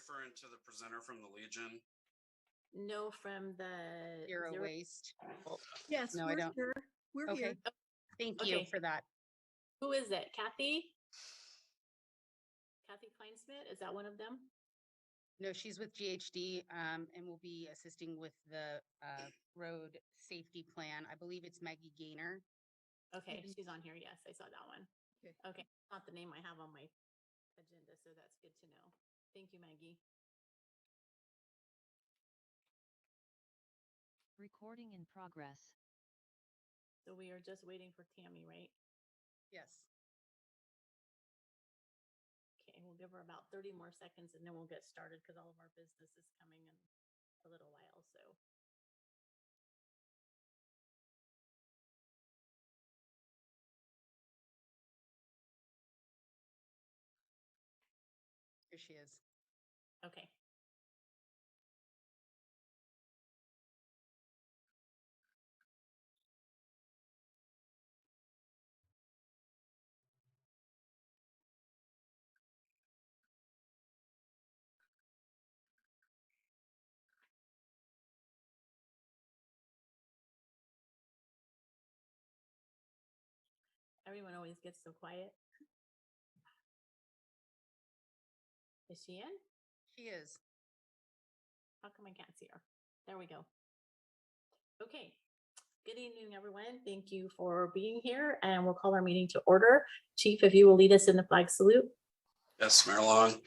referring to the presenter from the Legion? No, from the Zero waste. Yes, No, I we're don't. here. We're Okay. here. Thank you Okay. for that. Who is it? Kathy? Kathy Kleinsmith? Is that one of them? No, she's with GHD and will be assisting with the road safety plan. I believe it's Maggie Gaynor. Okay, she's on here. Yes, I saw that one. Okay. Okay, not the name I have on my agenda, so that's good to know. Thank you, Maggie. Recording in progress. So we are just waiting for Tammy, right? Yes. Okay, we'll give her about 30 more seconds and then we'll get started because all of our business is coming in a little while, so. Here she is. Okay. Everyone always gets so quiet. Is she in? She is. How come I can't see her? There we go. Okay. Good evening, everyone. Thank you for being here, and we'll call our meeting to order. Chief, if you will lead us in the flag salute. Yes, Mayor Long.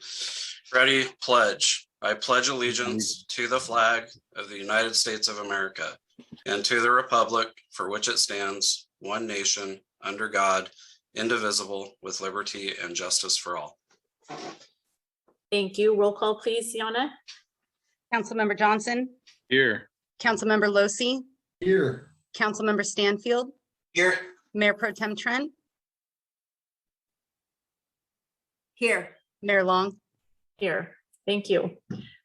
Ready, pledge. I pledge allegiance to the flag of the United States of America and to the republic for which it stands, one nation, under God, indivisible, with liberty and justice for all. Thank you. Roll call, please, Sienna. Councilmember Johnson, Here. Councilmember Losi, Here. Councilmember Stanfield, Here. Mayor Pro Tem Trent, Here. Mayor Long. Here. Thank you.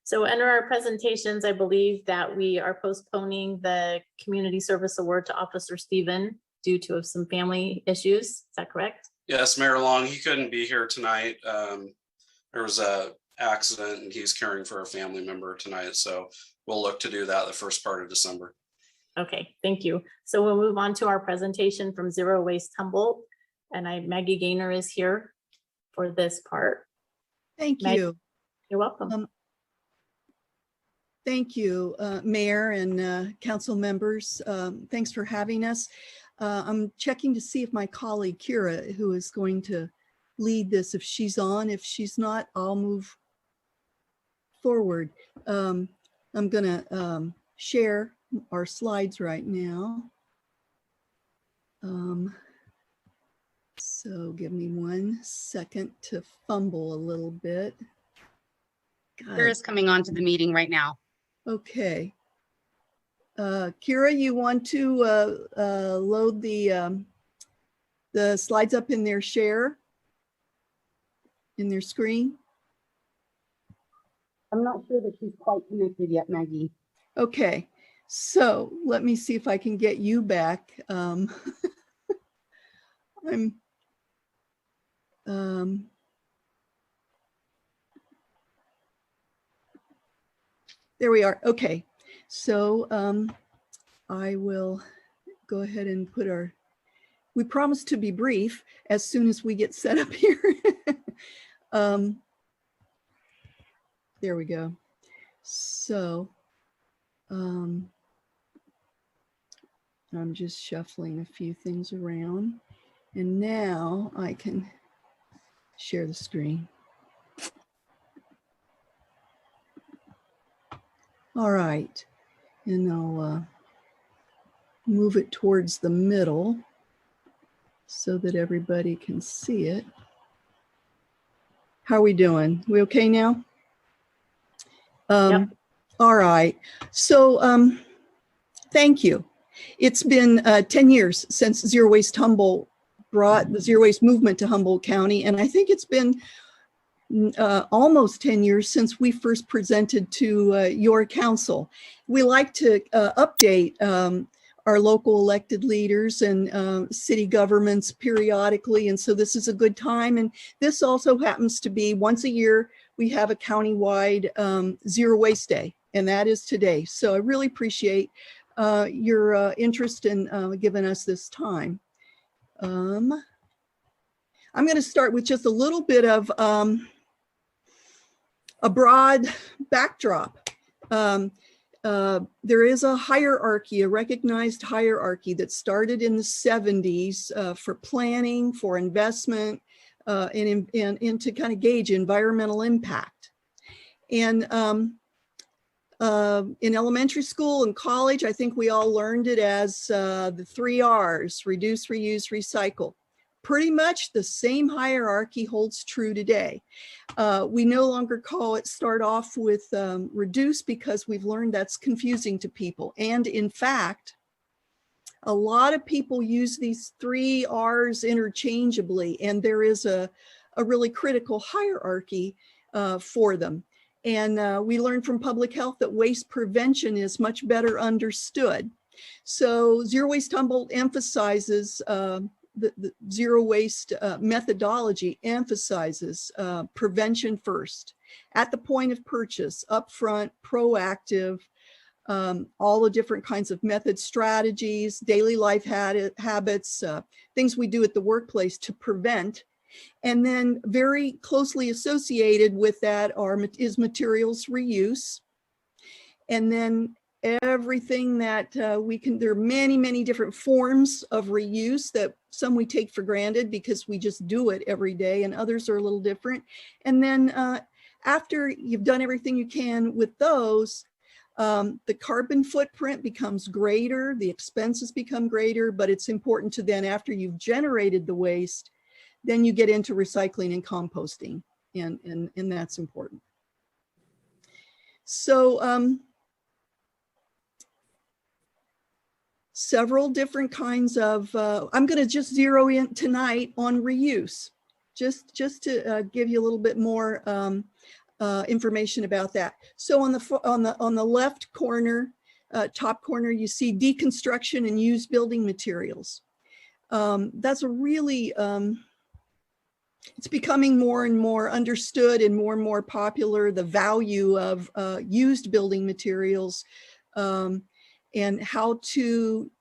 So under our presentations, I believe that we are postponing the Community Service Award to Officer Stephen due to some family issues. Is that correct? Yes, Mayor Long, he couldn't be here tonight. There was a accident and he's caring for a family member tonight. So we'll look to do that the first part of December. Okay, thank you. So we'll move on to our presentation from Zero Waste Humboldt. And Maggie Gaynor is here for this part. Thank Meg- you. You're welcome. Thank you, Mayor and council members. Thanks for having us. I'm checking to see if my colleague Kira, who is going to lead this, if she's on. If she's not, I'll move forward. I'm gonna share our slides right now. So give me 1 second to fumble a little bit. Kira is coming on to the meeting right now. Okay. Kira, you want to load the slides up in their share, in their screen? I'm not sure that she's quite connected yet, Maggie. Okay, so let me see if I can get you back. There we are. Okay, so I will go ahead and put we promise to be brief as soon as we get set up here. There we go. So I'm just shuffling a few things around, and now I can share the screen. All right, and I'll move it towards the middle so that everybody can see it. How are we doing? We okay now? Yep. All right, so thank you. It's been 10 years since Zero Waste Humboldt brought the Zero Waste movement to Humboldt County, and I think it's been almost 10 years since we first presented to your council. We like to update our local elected leaders and city governments periodically, and so this is a good time. And this also happens to be once a year we have a countywide Zero Waste Day, and that is today. So I really appreciate your interest in giving us this time. I'm going to start with just a little bit of a broad backdrop. There is a hierarchy, a recognized hierarchy that started in the 70s for planning, for investment, and to kind of gauge environmental impact. And in elementary school and college, I think we all learned it as the 3 R's: reduce, reuse, recycle. Pretty much the same hierarchy holds true today. We no longer start off with reduce, because we've learned that's confusing to people. And in fact, a lot of people use these 3 R's interchangeably, and there is a really critical hierarchy for them. And we learned from public health that waste prevention is much better understood. So Zero Waste Humboldt emphasizes the zero waste methodology emphasizes prevention first, at the point of purchase, upfront, proactive, all the different kinds of methods, strategies, daily life habits, things we do at the workplace to prevent. And then very closely associated with that is materials reuse. And then everything that there are many, many different forms of reuse, that some we take for granted because we just do it every day, and others are a little different. And then after you've done everything you can with those, the carbon footprint becomes greater, the expenses become greater, but it's important to then, after you've generated the waste, then you get into recycling and composting, and that's important. So several different kinds of, I'm going to just zero in tonight on reuse, just to give you a little bit more information about that. So on the left corner, top corner, you see deconstruction and used building materials. That's a really, it's becoming more and more understood and more popular, the value of used building materials, and how to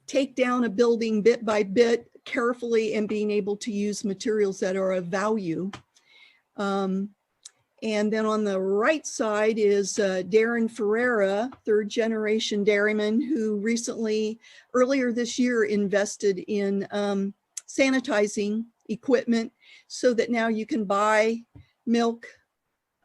take down a building bit by bit carefully, and being able to use materials that are of value. And then on the right side is Darren Ferreira, 3rd generation dairyman, who recently, earlier this year, invested in sanitizing equipment, so that now you can buy milk,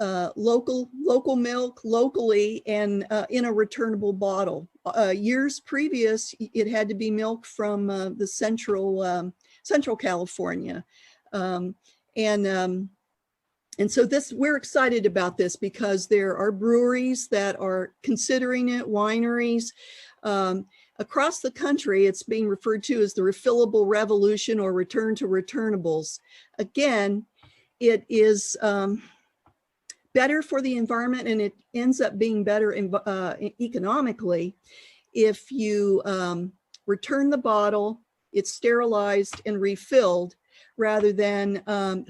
local milk locally, and in a returnable bottle. Years previous, it had to be milk from the Central California, and so we're excited about this, because there are breweries that are considering it, wineries. Across the country, it's being referred to as the refillable revolution, or return to returnables. Again, it is better for the environment, and it ends up being better economically if you return the bottle, it's sterilized and refilled, rather than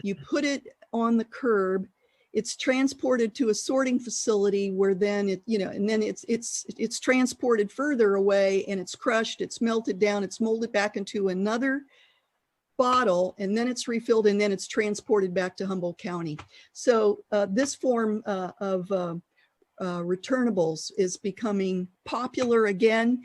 you put it on the curb, it's transported to a sorting facility, where then it's transported further away, and it's crushed, it's melted down, it's molded back into another bottle, and then it's refilled, and then it's transported back to Humboldt County. So this form of returnables is becoming popular again,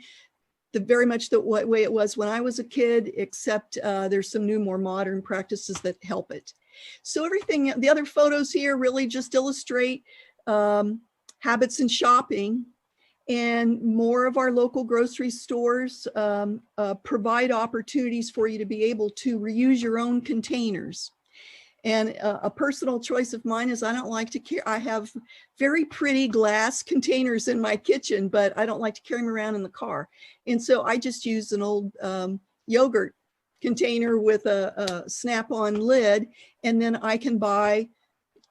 very much the way it was when I was a kid, except there's some new, more modern practices that help it. So everything, the other photos here really just illustrate habits in shopping, and more of our local grocery stores provide opportunities for you to be able to reuse your own containers. And a personal choice of mine is I don't like to carry, I have very pretty glass containers in my kitchen, but I don't like to carry them around in the car. And so I just use an old yogurt container with a snap-on lid, and then I can buy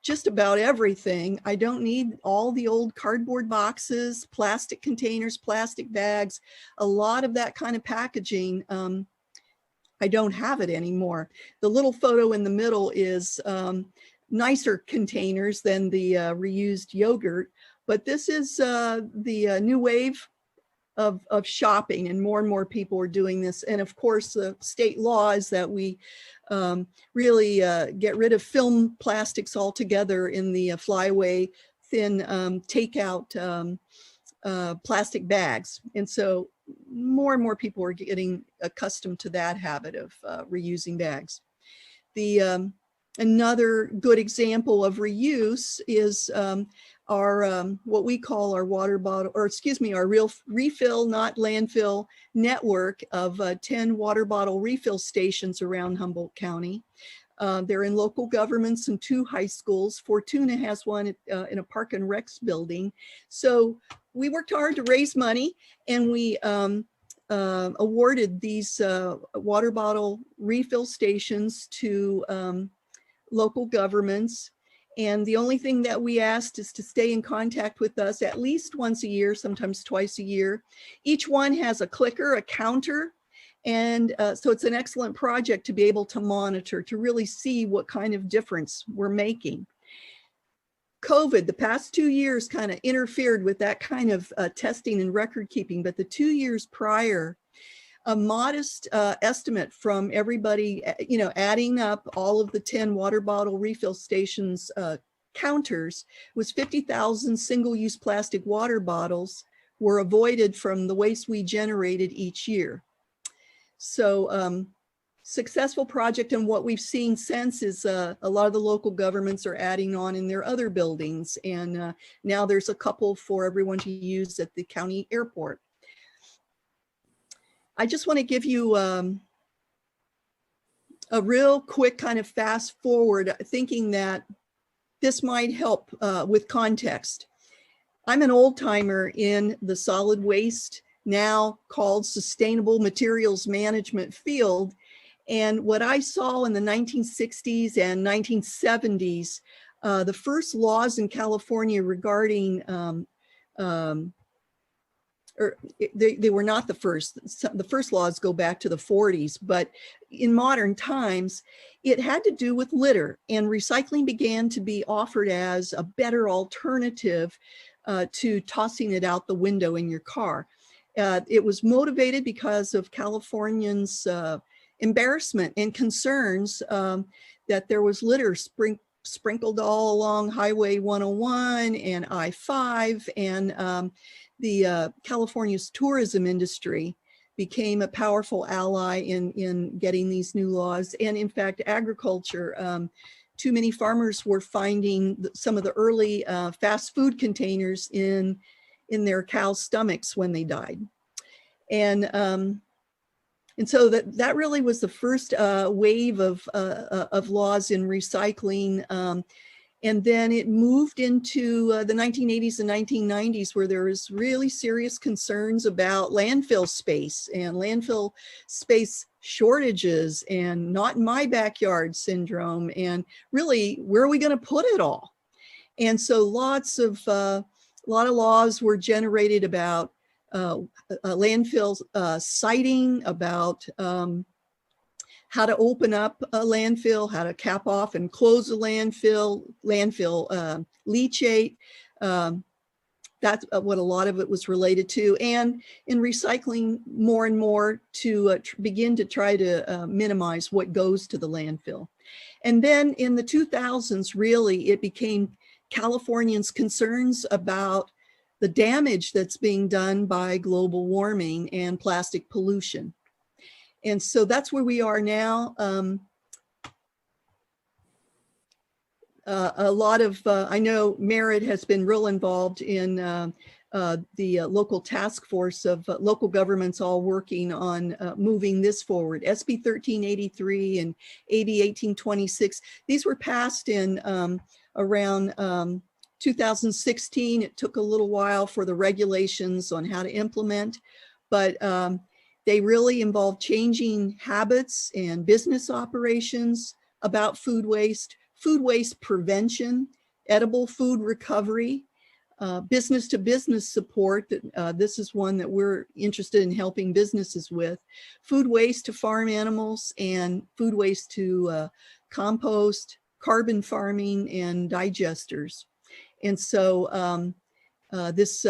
just about everything. I don't need all the old cardboard boxes, plastic containers, plastic bags, a lot of that kind of packaging. I don't have it anymore. The little photo in the middle is nicer containers than the reused yogurt. But this is the new wave of shopping, and more people are doing this. And of course, the state law is that we really get rid of film plastics altogether in the flyaway thin takeout plastic bags. And so more and more people are getting accustomed to that habit of reusing bags. The another good example of reuse is our what we call our water bottle, or excuse me, our real refill, not landfill network of 10 water bottle refill stations around Humboldt County. They're in local governments and 2 high schools. Fortuna has one in a Park and Recs building. So we worked hard to raise money, and we awarded these water bottle refill stations to local governments. And the only thing that we asked is to stay in contact with us at least once a year, sometimes twice a year. Each one has a clicker, a counter. And so it's an excellent project to be able to monitor, to really see what kind of difference we're making. COVID, the past 2 years, kind of interfered with that kind of testing and record keeping. But the 2 years prior, a modest estimate from everybody, you know, adding up all of the 10 water bottle refill stations counters, was 50,000 single-use plastic water bottles were avoided from the waste we generated each year. So successful project. And what we've seen since is a lot of the local governments are adding on in their other buildings. And now there's a couple for everyone to use at the county airport. I just want to give you a real quick kind of fast forward, thinking that this might help with context. I'm an old timer in the solid waste, now called sustainable materials management field. And what I saw in the 1960s and 1970s, the first laws in California regarding they were not the first. The first laws go back to the 40s, but in modern times, it had to do with litter, and recycling began to be offered as a better alternative to tossing it out the window in your car. It was motivated because of Californians' embarrassment and concerns that there was litter sprinkled all along Highway 101 and I-5, and the California's tourism industry became a powerful ally in getting these new laws. And in fact, agriculture, too many farmers were finding some of the early fast food containers in their cows' stomachs when they died. And so that really was the first wave of laws in recycling. And then it moved into the 1980s and 1990s, where there was really serious concerns about landfill space and landfill space shortages and not in my backyard syndrome. And really, where are we going to put it all? And so a lot of laws were generated about landfill siting, about how to open up a landfill, how to cap off and close a landfill leachate. That's what a lot of it was related to. And in recycling, more and more to begin to try to minimize what goes to the landfill. And then in the 2000s, really, it became Californians' concerns about the damage that's being done by global warming and plastic pollution. And so that's where we are now. A lot of, I know Merritt has been real involved in the local task force of local governments all working on moving this forward. SB 1383 and AB 1826, these were passed in around 2016. It took a little while for the regulations on how to implement, but they really involve changing habits and business operations about food waste prevention, edible food recovery, business to business support. This is one that we're interested in helping businesses with, food waste to farm animals and food waste to compost, carbon farming and digesters. And so this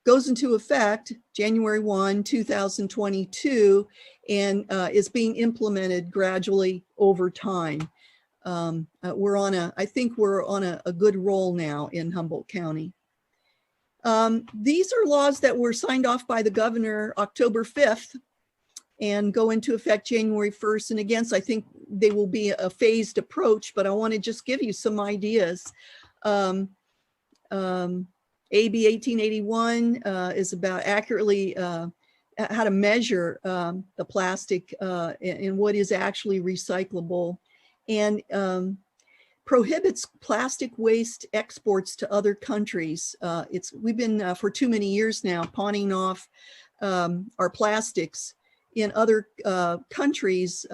goes into effect January 1, 2022, and is being implemented gradually over time. I think we're on a good roll now in Humboldt County. These are laws that were signed off by the governor October 5th and go into effect January 1st. And again, so I think they will be a phased approach, but I want to just give you some ideas. AB 1881 is about accurately how to measure the plastic and what is actually recyclable, and prohibits plastic waste exports to other countries. We've been for too many years now pawning off our plastics in other countries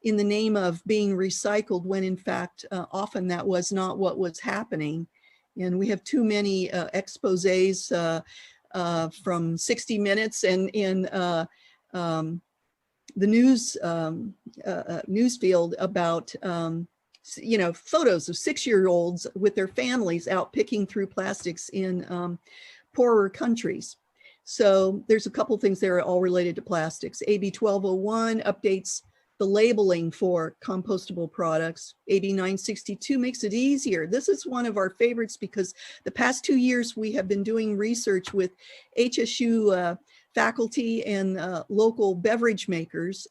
in the name of being recycled, when in fact often that was not what was happening. And we have too many exposés from 60 Minutes and in the news field about photos of 6-year-olds with their families out picking through plastics in poorer countries. So there's a couple things there all related to plastics. AB 1201 updates the labeling for compostable products. AB 962 makes it easier. This is one of our favorites because the past 2 years we have been doing research with HSU faculty and local beverage makers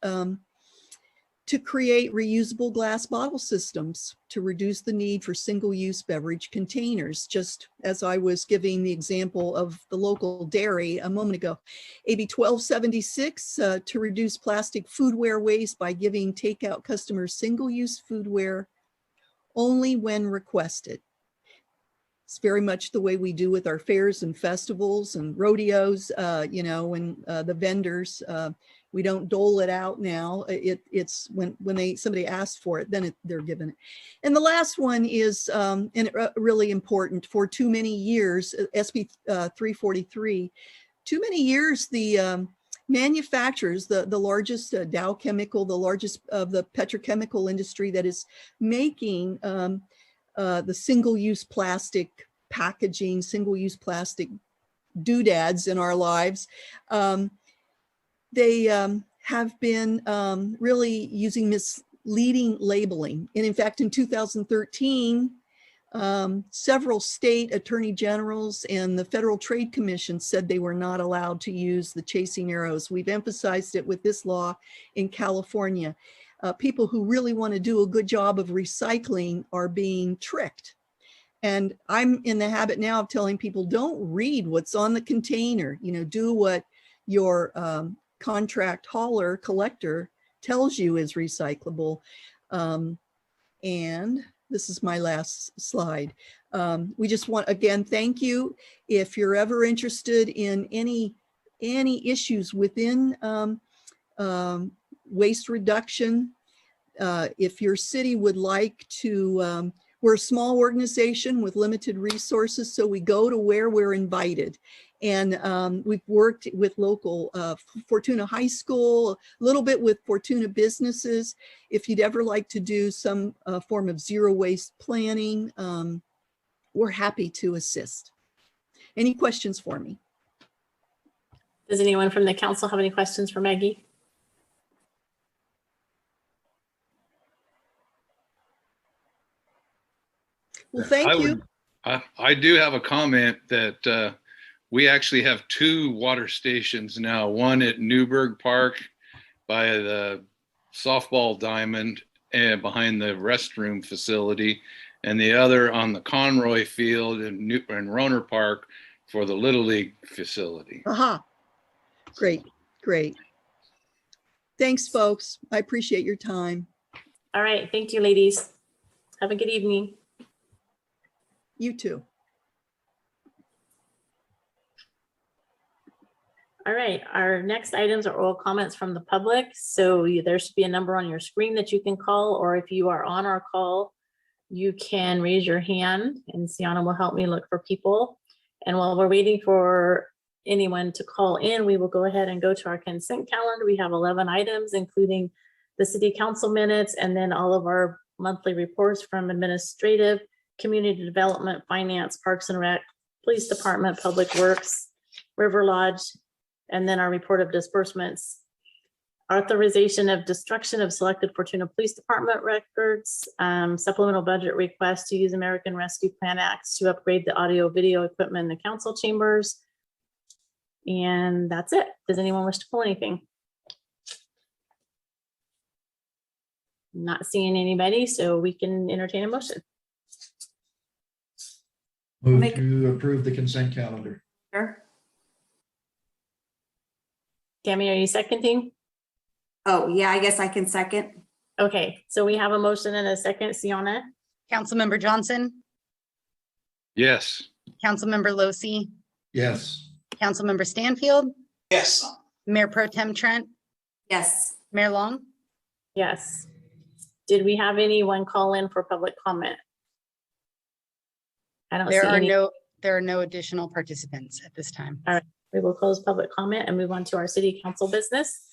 to create reusable glass bottle systems to reduce the need for single-use beverage containers, just as I was giving the example of the local dairy a moment ago. AB 1276 to reduce plastic foodware waste by giving takeout customers single-use foodware only when requested. It's very much the way we do with our fairs and festivals and rodeos, when the vendors, we don't dole it out now. It's when somebody asks for it, then they're given it. And the last one is really important. For too many years, SB 343, too many years, the manufacturers, the largest Dow Chemical, the largest of the petrochemical industry that is making the single-use plastic packaging, single-use plastic doodads in our lives, they have been really using misleading labeling. And in fact, in 2013, several state attorney generals and the Federal Trade Commission said they were not allowed to use the chasing arrows. We've emphasized it with this law in California. People who really want to do a good job of recycling are being tricked. And I'm in the habit now of telling people, don't read what's on the container, do what your contract hauler collector tells you is recyclable. And this is my last slide. We just want, again, thank you. If you're ever interested in any issues within waste reduction, if your city would like to, we're a small organization with limited resources, so we go to where we're invited. And we've worked with local Fortuna High School, a little bit with Fortuna businesses. If you'd ever like to do some form of zero waste planning, we're happy to assist. Any questions for me? Does anyone from the council have any questions for Maggie? Well, thank you. I do have a comment that we actually have 2 water stations now, one at Newburgh Park by the softball diamond and behind the restroom facility, and the other on the Conroy Field in Roner Park for the Little League facility. Aha. Great, great. Thanks, folks. I appreciate your time. All right, thank you, ladies. Have a good evening. You too. All right, our next items are oral comments from the public. So there should be a number on your screen that you can call, or if you are on our call, you can raise your hand and Sienna will help me look for people. And while we're waiting for anyone to call in, we will go ahead and go to our consent calendar. We have 11 items, including the city council minutes and then all of our monthly reports from administrative, community development, finance, parks and rec, police department, public works, River Lodge, and then our report of disbursements. Authorization of destruction of selected Fortuna Police Department records, supplemental budget request to use American Rescue Plan Acts to upgrade the audio video equipment in the council chambers. And that's it. Does anyone wish to pull anything? Not seeing anybody, so we can entertain a motion. Move Make- to approve the consent calendar. Sure. Tammy, are you seconding? Oh, yeah, I guess I can second. Okay, so we have a motion and a second. Sienna? Councilmember Johnson, Yes. Councilmember Losi, Yes. Councilmember Stanfield, Yes. Mayor Pro Tem Trent, Yes. Mayor Long. Yes. Did we have anyone call in for public comment? I don't see any. There are no additional participants at this time. We will close public comment and move on to our city council business.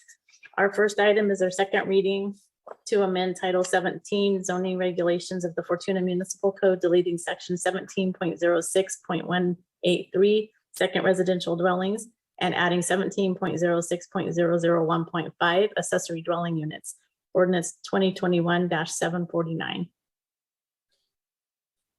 Our first item is our second reading to amend Title 17 zoning regulations of the Fortuna Municipal Code, deleting section 17.06.183, second residential dwellings, and adding 17.06.001.5 accessory dwelling units. Ordinance 2021-749.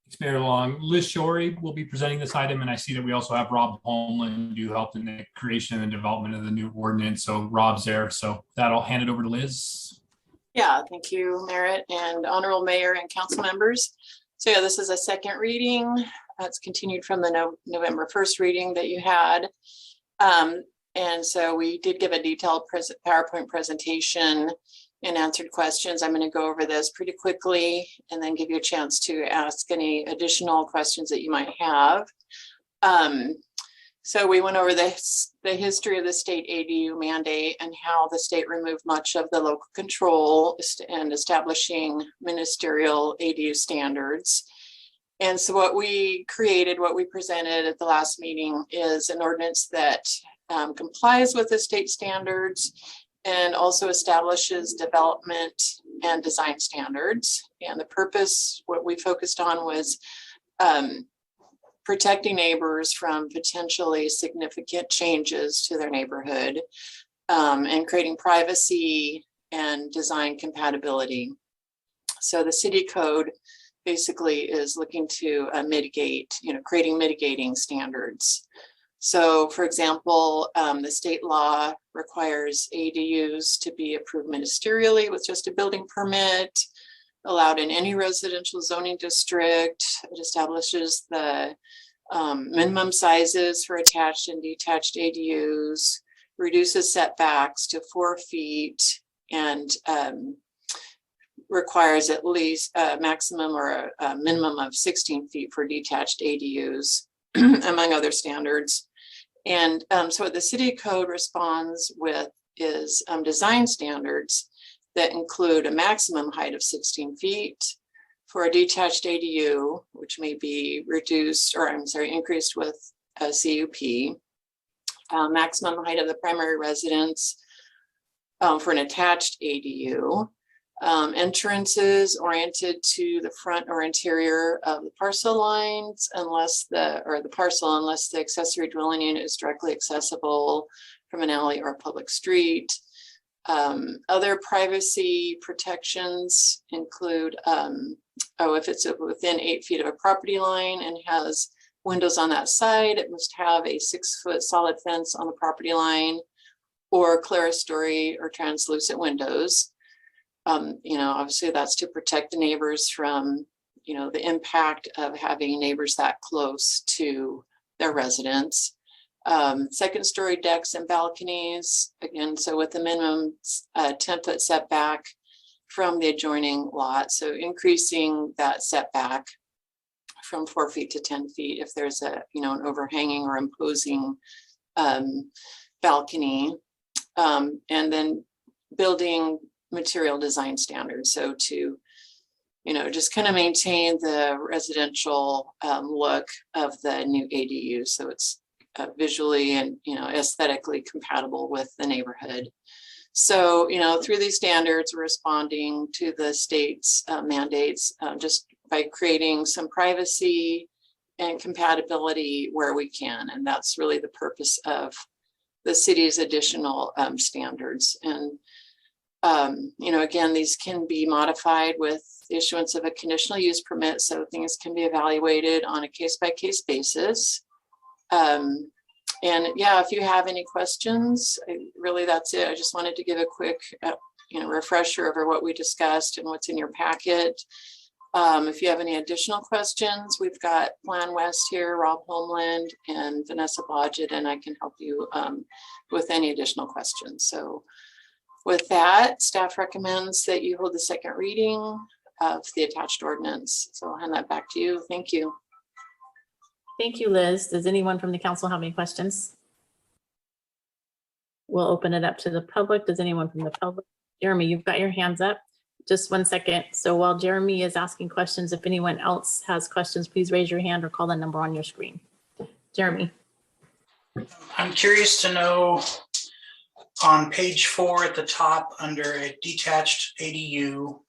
Thanks, Mayor Long. Liz Shorey will be presenting this item, and I see that we also have Rob Holmland who helped in the creation and development of the new ordinance. So Rob's there. So that'll hand it over to Liz. Yeah, thank you, Merritt and Honorable Mayor and council members. So yeah, this is a second reading. It's continued from the November 1st reading that you had. And so we did give a detailed PowerPoint presentation and answered questions. I'm going to go over this pretty quickly and then give you a chance to ask any additional questions that you might have. So we went over the history of the state ADU mandate and how the state removed much of the local control and establishing ministerial ADU standards. And so what we presented at the last meeting is an ordinance that complies with the state standards and also establishes development and design standards. And the purpose, what we focused on was protecting neighbors from potentially significant changes to their neighborhood, and creating privacy and design compatibility. So the city code basically is looking to mitigate, creating mitigating standards. So for example, the state law requires ADUs to be approved ministerially with just a building permit, allowed in any residential zoning district. It establishes the minimum sizes for attached and detached ADUs, reduces setbacks to 4 feet, and requires at least a maximum or a minimum of 16 feet for detached ADUs, among other standards. And so what the city code responds with is design standards that include a maximum height of 16 feet for a detached ADU, which may be increased with a CUP, maximum height of the primary residence for an attached ADU, entrances oriented to the front or interior of the parcel lines unless the accessory dwelling unit is directly accessible from an alley or a public street. Other privacy protections include, if it's within 8 feet of a property line and has windows on that side, it must have a 6-foot solid fence on the property line or clerestory or translucent windows. Obviously that's to protect the neighbors from, the impact of having neighbors that close to their residence. Second story decks and balconies, again, so with the minimum 10-foot setback from the adjoining lot. So increasing that setback from 4 feet to 10 feet if there's an overhanging or imposing balcony. And then building material design standards. So to, just kind of maintain the residential look of the new ADU. So it's visually and, aesthetically compatible with the neighborhood. So, through these standards, we're responding to the state's mandates just by creating some privacy and compatibility where we can. And that's really the purpose of the city's additional standards. And, again, these can be modified with issuance of a conditional use permit. So things can be evaluated on a case-by-case basis. And yeah, if you have any questions, really that's it. I just wanted to give a quick, refresher over what we discussed and what's in your packet. If you have any additional questions, we've got Plan West here, Rob Homeland and Vanessa Blodgett, and I can help you with any additional questions. So with that, staff recommends that you hold the second reading of the attached ordinance. So I'll hand that back to you. Thank you. Thank you, Liz. Does anyone from the council have any questions? We'll open it up to the public. Does anyone from the public? Jeremy, you've got your hands up. Just 1 second. So while Jeremy is asking questions, if anyone else has questions, please raise your hand or call the number on your screen. Jeremy. I'm curious to know on page 4 at the top under a detached ADU,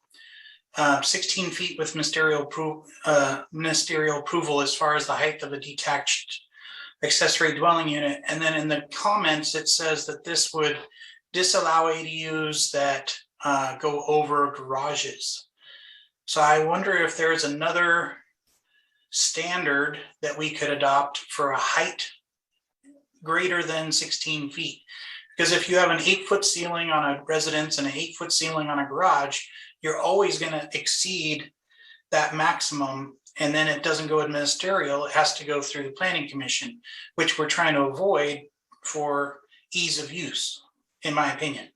16 feet with ministerial approval as far as the height of a detached accessory dwelling unit. And then in the comments, it says that this would disallow ADUs that go over garages. So I wonder if there's another standard that we could adopt for a height greater than 16 feet. Because if you have an 8-foot ceiling on a residence and an 8-foot ceiling on a garage, you're always going to exceed that maximum, and then it doesn't go ministerial. It has to go through the planning commission, which we're trying to avoid for ease of use, in my opinion.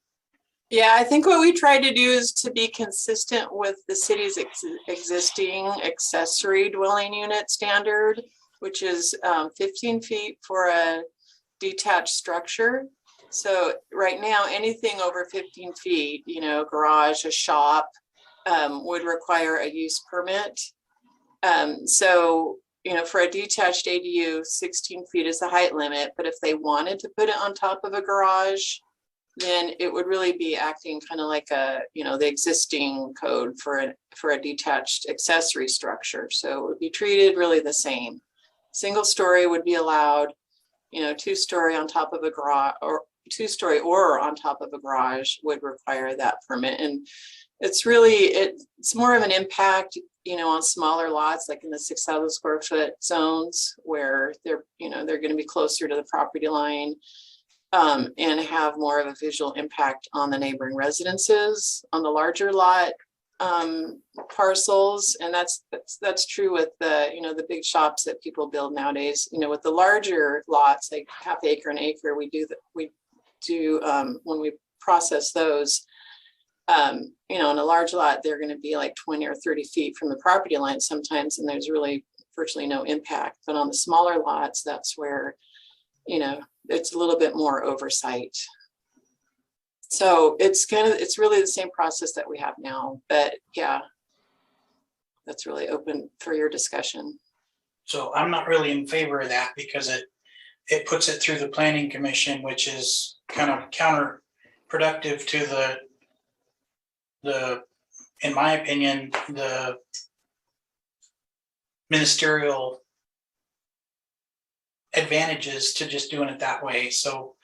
Yeah, I think what we try to do is to be consistent with the city's existing accessory dwelling unit standard, which is 15 feet for a detached structure. So right now, anything over 15 feet, garage, a shop, would require a use permit. So, for a detached ADU, 16 feet is the height limit, but if they wanted to put it on top of a garage, then it would really be acting kind of like the existing code for a detached accessory structure. So it would be treated really the same. Single story would be allowed, 2-story on top of a garage, or 2-story or on top of a garage would require that permit. And it's more of an impact, on smaller lots, like in the 6,000 square foot zones where they're going to be closer to the property line, and have more of a visual impact on the neighboring residences. On the larger lot parcels, and that's true with the big shops that people build nowadays. With the larger lots, like half acre and acre, we do when we process those, in a large lot, they're going to be like 20 or 30 feet from the property line sometimes, and there's really virtually no impact. But on the smaller lots, that's where, it's a little bit more oversight. So it's really the same process that we have now, but yeah, that's really open for your discussion. So I'm not really in favor of that because it puts it through the planning commission, which is kind of counterproductive to the, in my opinion, the ministerial advantages to just doing it that way. So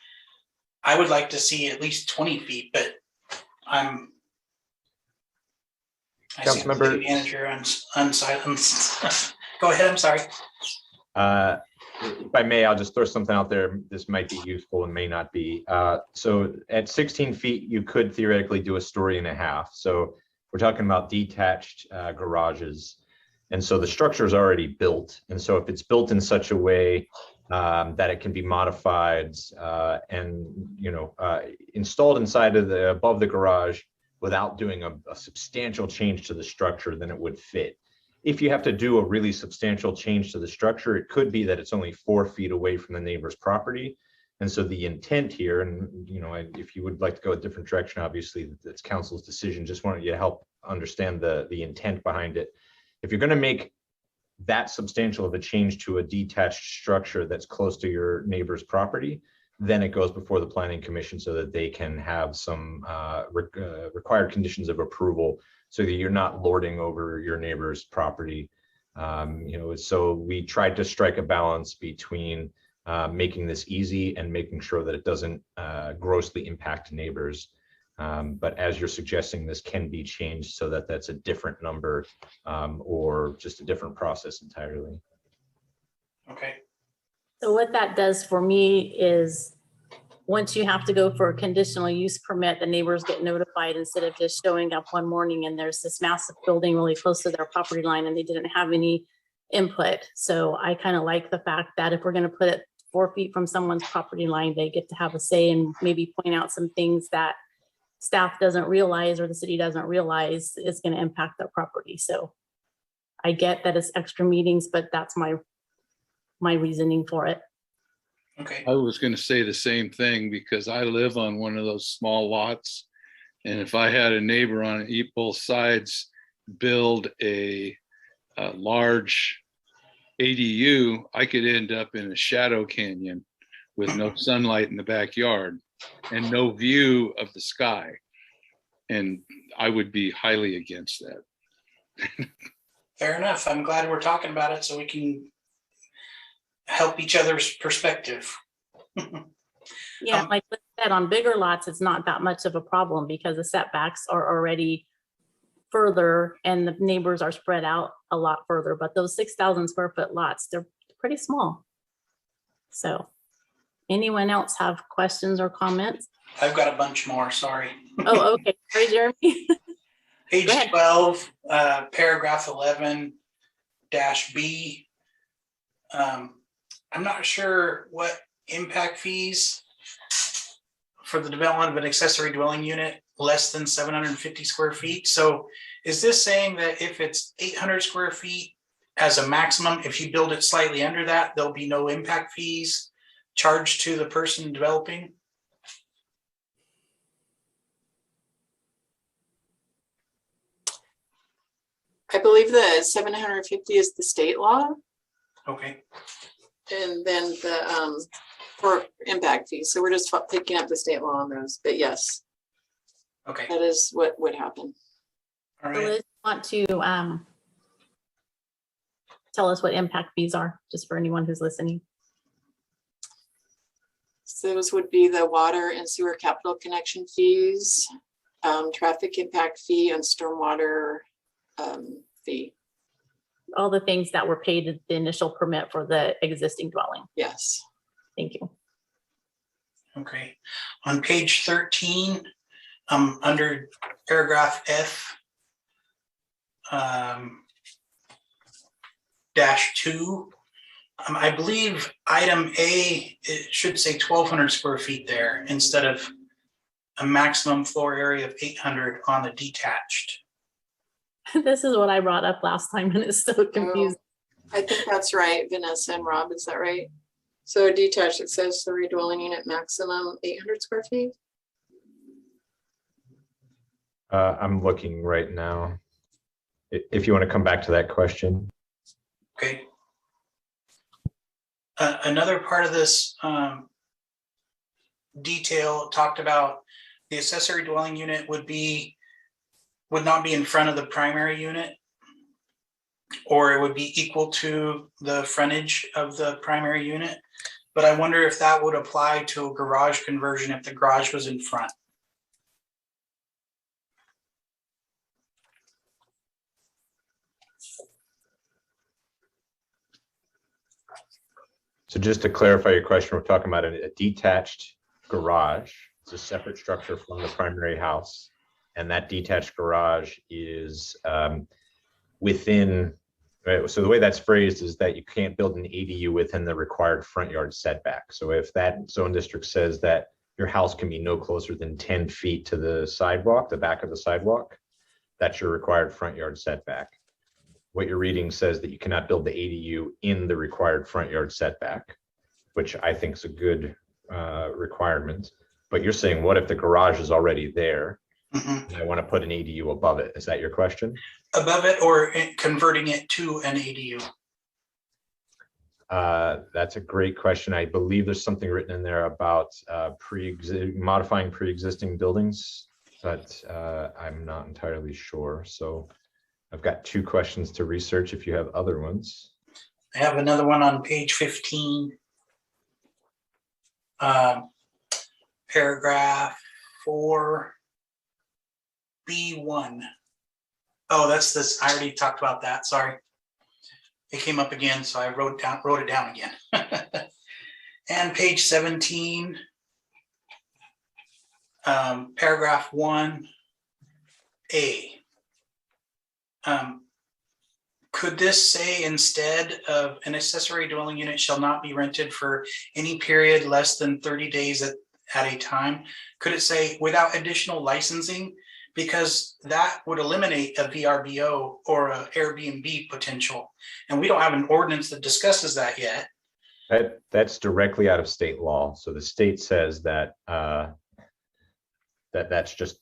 I would like to see at least 20 feet, but I see the Councilmember- city manager on silence. Go ahead, I'm sorry. If I may, I'll just throw something out there. This might be useful and may not be. So at 16 feet, you could theoretically do 1.5 stories. So we're talking about detached garages. And so the structure is already built. And so if it's built in such a way that it can be modified and installed inside of above the garage without doing a substantial change to the structure, then it would fit. If you have to do a really substantial change to the structure, it could be that it's only 4 feet away from the neighbor's property. And so the intent here, and if you would like to go a different direction, obviously that's council's decision. Just wanted you to help understand the intent behind it. If you're going to make that substantial of a change to a detached structure that's close to your neighbor's property, then it goes before the planning commission so that they can have some required conditions of approval so that you're not lording over your neighbor's property. So we tried to strike a balance between making this easy and making sure that it doesn't grossly impact neighbors. But as you're suggesting, this can be changed so that that's a different number or just a different process entirely. Okay. So what that does for me is once you have to go for a conditional use permit, the neighbors get notified instead of just showing up one morning and there's this massive building really close to their property line and they didn't have any input. So I kind of like the fact that if we're going to put it 4 feet from someone's property line, they get to have a say and maybe point out some things that staff doesn't realize or the city doesn't realize is going to impact their property. So I get that it's extra meetings, but that's my reasoning for it. Okay. I was going to say the same thing because I live on one of those small lots. And if I had a neighbor on both sides build a large ADU, I could end up in a shadow canyon with no sunlight in the backyard and no view of the sky. And I would be highly against that. Fair enough. I'm glad we're talking about it so we can help each other's perspective. Yeah, like I said, on bigger lots, it's not that much of a problem because the setbacks are already further and the neighbors are spread out a lot further. But those 6,000 square foot lots, they're pretty small. So anyone else have questions or comments? I've got a bunch more, sorry. Oh, okay. Sorry, Jeremy. Page Go ahead. 12, paragraph 11-B. I'm not sure what impact fees for the development of an accessory dwelling unit less than 750 square feet. So is this saying that if it's 800 square feet as a maximum, if you build it slightly under that, there'll be no impact fees charged to the person developing? I believe the 750 is the state law. Okay. And then the for impact fees. So we're just picking up the state law on those. But yes, Okay. that is what would happen. All So right. Liz, want to tell us what impact fees are, just for anyone who's listening. So those would be the water and sewer capital connection fees, traffic impact fee, and stormwater fee. All the things that were paid at the initial permit for the existing dwelling. Yes. Thank you. Okay. On page 13, under paragraph F, -2, I believe item A, it should say 1,200 square feet there instead of a maximum floor area of 800 on the detached. This is what I brought up last time and it's so confusing. I think that's right, Vanessa and Rob, is that right? So detached, it says the dwelling unit maximum 800 square feet. I'm looking right now. If you want to come back to that question. Okay. Another part of this detail talked about the accessory dwelling unit would not be in front of the primary unit, or it would be equal to the frontage of the primary unit. But I wonder if that would apply to a garage conversion if the garage was in front. So just to clarify your question, we're talking about a detached garage. It's a separate structure from the primary house. And that detached garage is within, right? So the way that's phrased is that you can't build an ADU within the required front yard setback. So if that zone district says that your house can be no closer than 10 feet to the sidewalk, the back of the sidewalk, that's your required front yard setback. What you're reading says that you cannot build the ADU in the required front yard setback, which I think is a good requirement. But you're saying, what if the garage is already there? And I want to put an ADU above it. Is that your question? Above it or converting it to an ADU? That's a great question. I believe there's something written in there about modifying pre-existing buildings, but I'm not entirely sure. So I've got 2 questions to research if you have other ones. I have another one on page 15. Paragraph 4B1. Oh, that's this. I already talked about that. Sorry. It came up again, so I wrote it down again. And page 17, paragraph 1A. Could this say, instead of an accessory dwelling unit shall not be rented for any period less than 30 days at a time? Could it say without additional licensing? Because that would eliminate a VRBO or a Airbnb potential. And we don't have an ordinance that discusses that yet. That's directly out of state law. So the state says that that's just,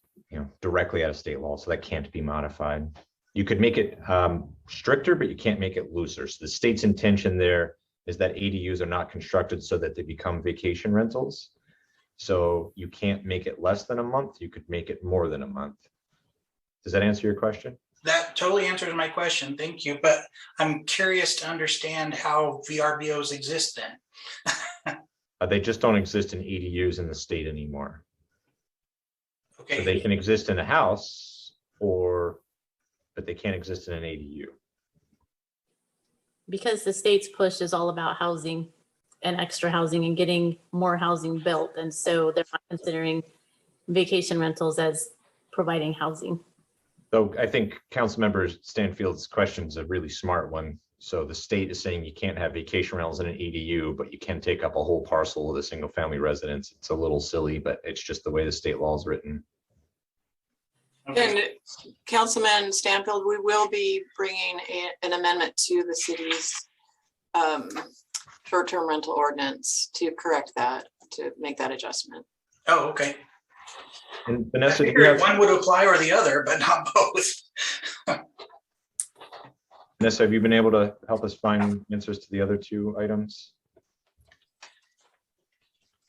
directly out of state law. So that can't be modified. You could make it stricter, but you can't make it looser. So the state's intention there is that ADUs are not constructed so that they become vacation rentals. So you can't make it less than a month. You could make it more than a month. Does that answer your question? That totally answers my question. Thank you. But I'm curious to understand how VRBOs exist then. They just don't exist in ADUs in the state anymore. Okay. So they can exist in a house, but they can't exist in an ADU. Because the state's push is all about housing and extra housing and getting more housing built. And so they're not considering vacation rentals as providing housing. So I think Councilmember Stanfield's question is a really smart one. So the state is saying you can't have vacation rentals in an ADU, but you can take up a whole parcel of a single family residence. It's a little silly, but it's just the way the state law is written. Okay. And Councilman Stanfield, we will be bringing an amendment to the city's short-term rental ordinance to correct that, to make that adjustment. Oh, okay. And I Vanessa, do you figured have, one would apply or the other, but not both. Vanessa, have you been able to help us find answers to the other 2 items?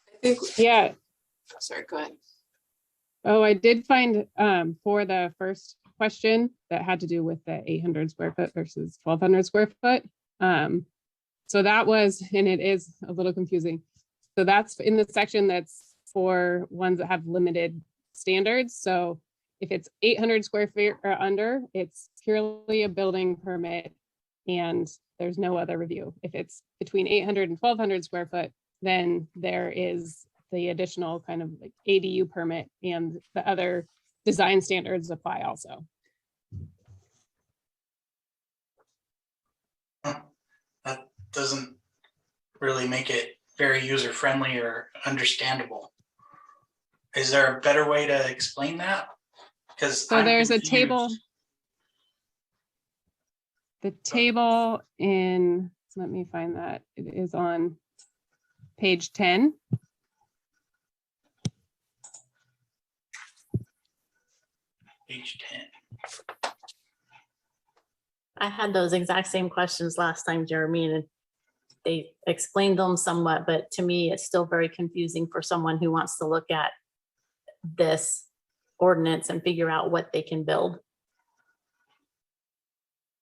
I think, Yeah. sorry, go ahead. Oh, I did find for the first question that had to do with the 800 square foot versus 1200 square foot. So that was, and it is a little confusing. So that's in the section that's for ones that have limited standards. So if it's 800 square feet or under, it's purely a building permit and there's no other review. If it's between 800 and 1200 square foot, then there is the additional kind of like ADU permit and the other design standards apply also. That doesn't really make it very user-friendly or understandable. Is there a better way to explain that? Because So there's a table. The table in, let me find that. It is on page 10. Page 10. I had those exact same questions last time, Jeremy, and they explained them somewhat, but to me, it's still very confusing for someone who wants to look at this ordinance and figure out what they can build.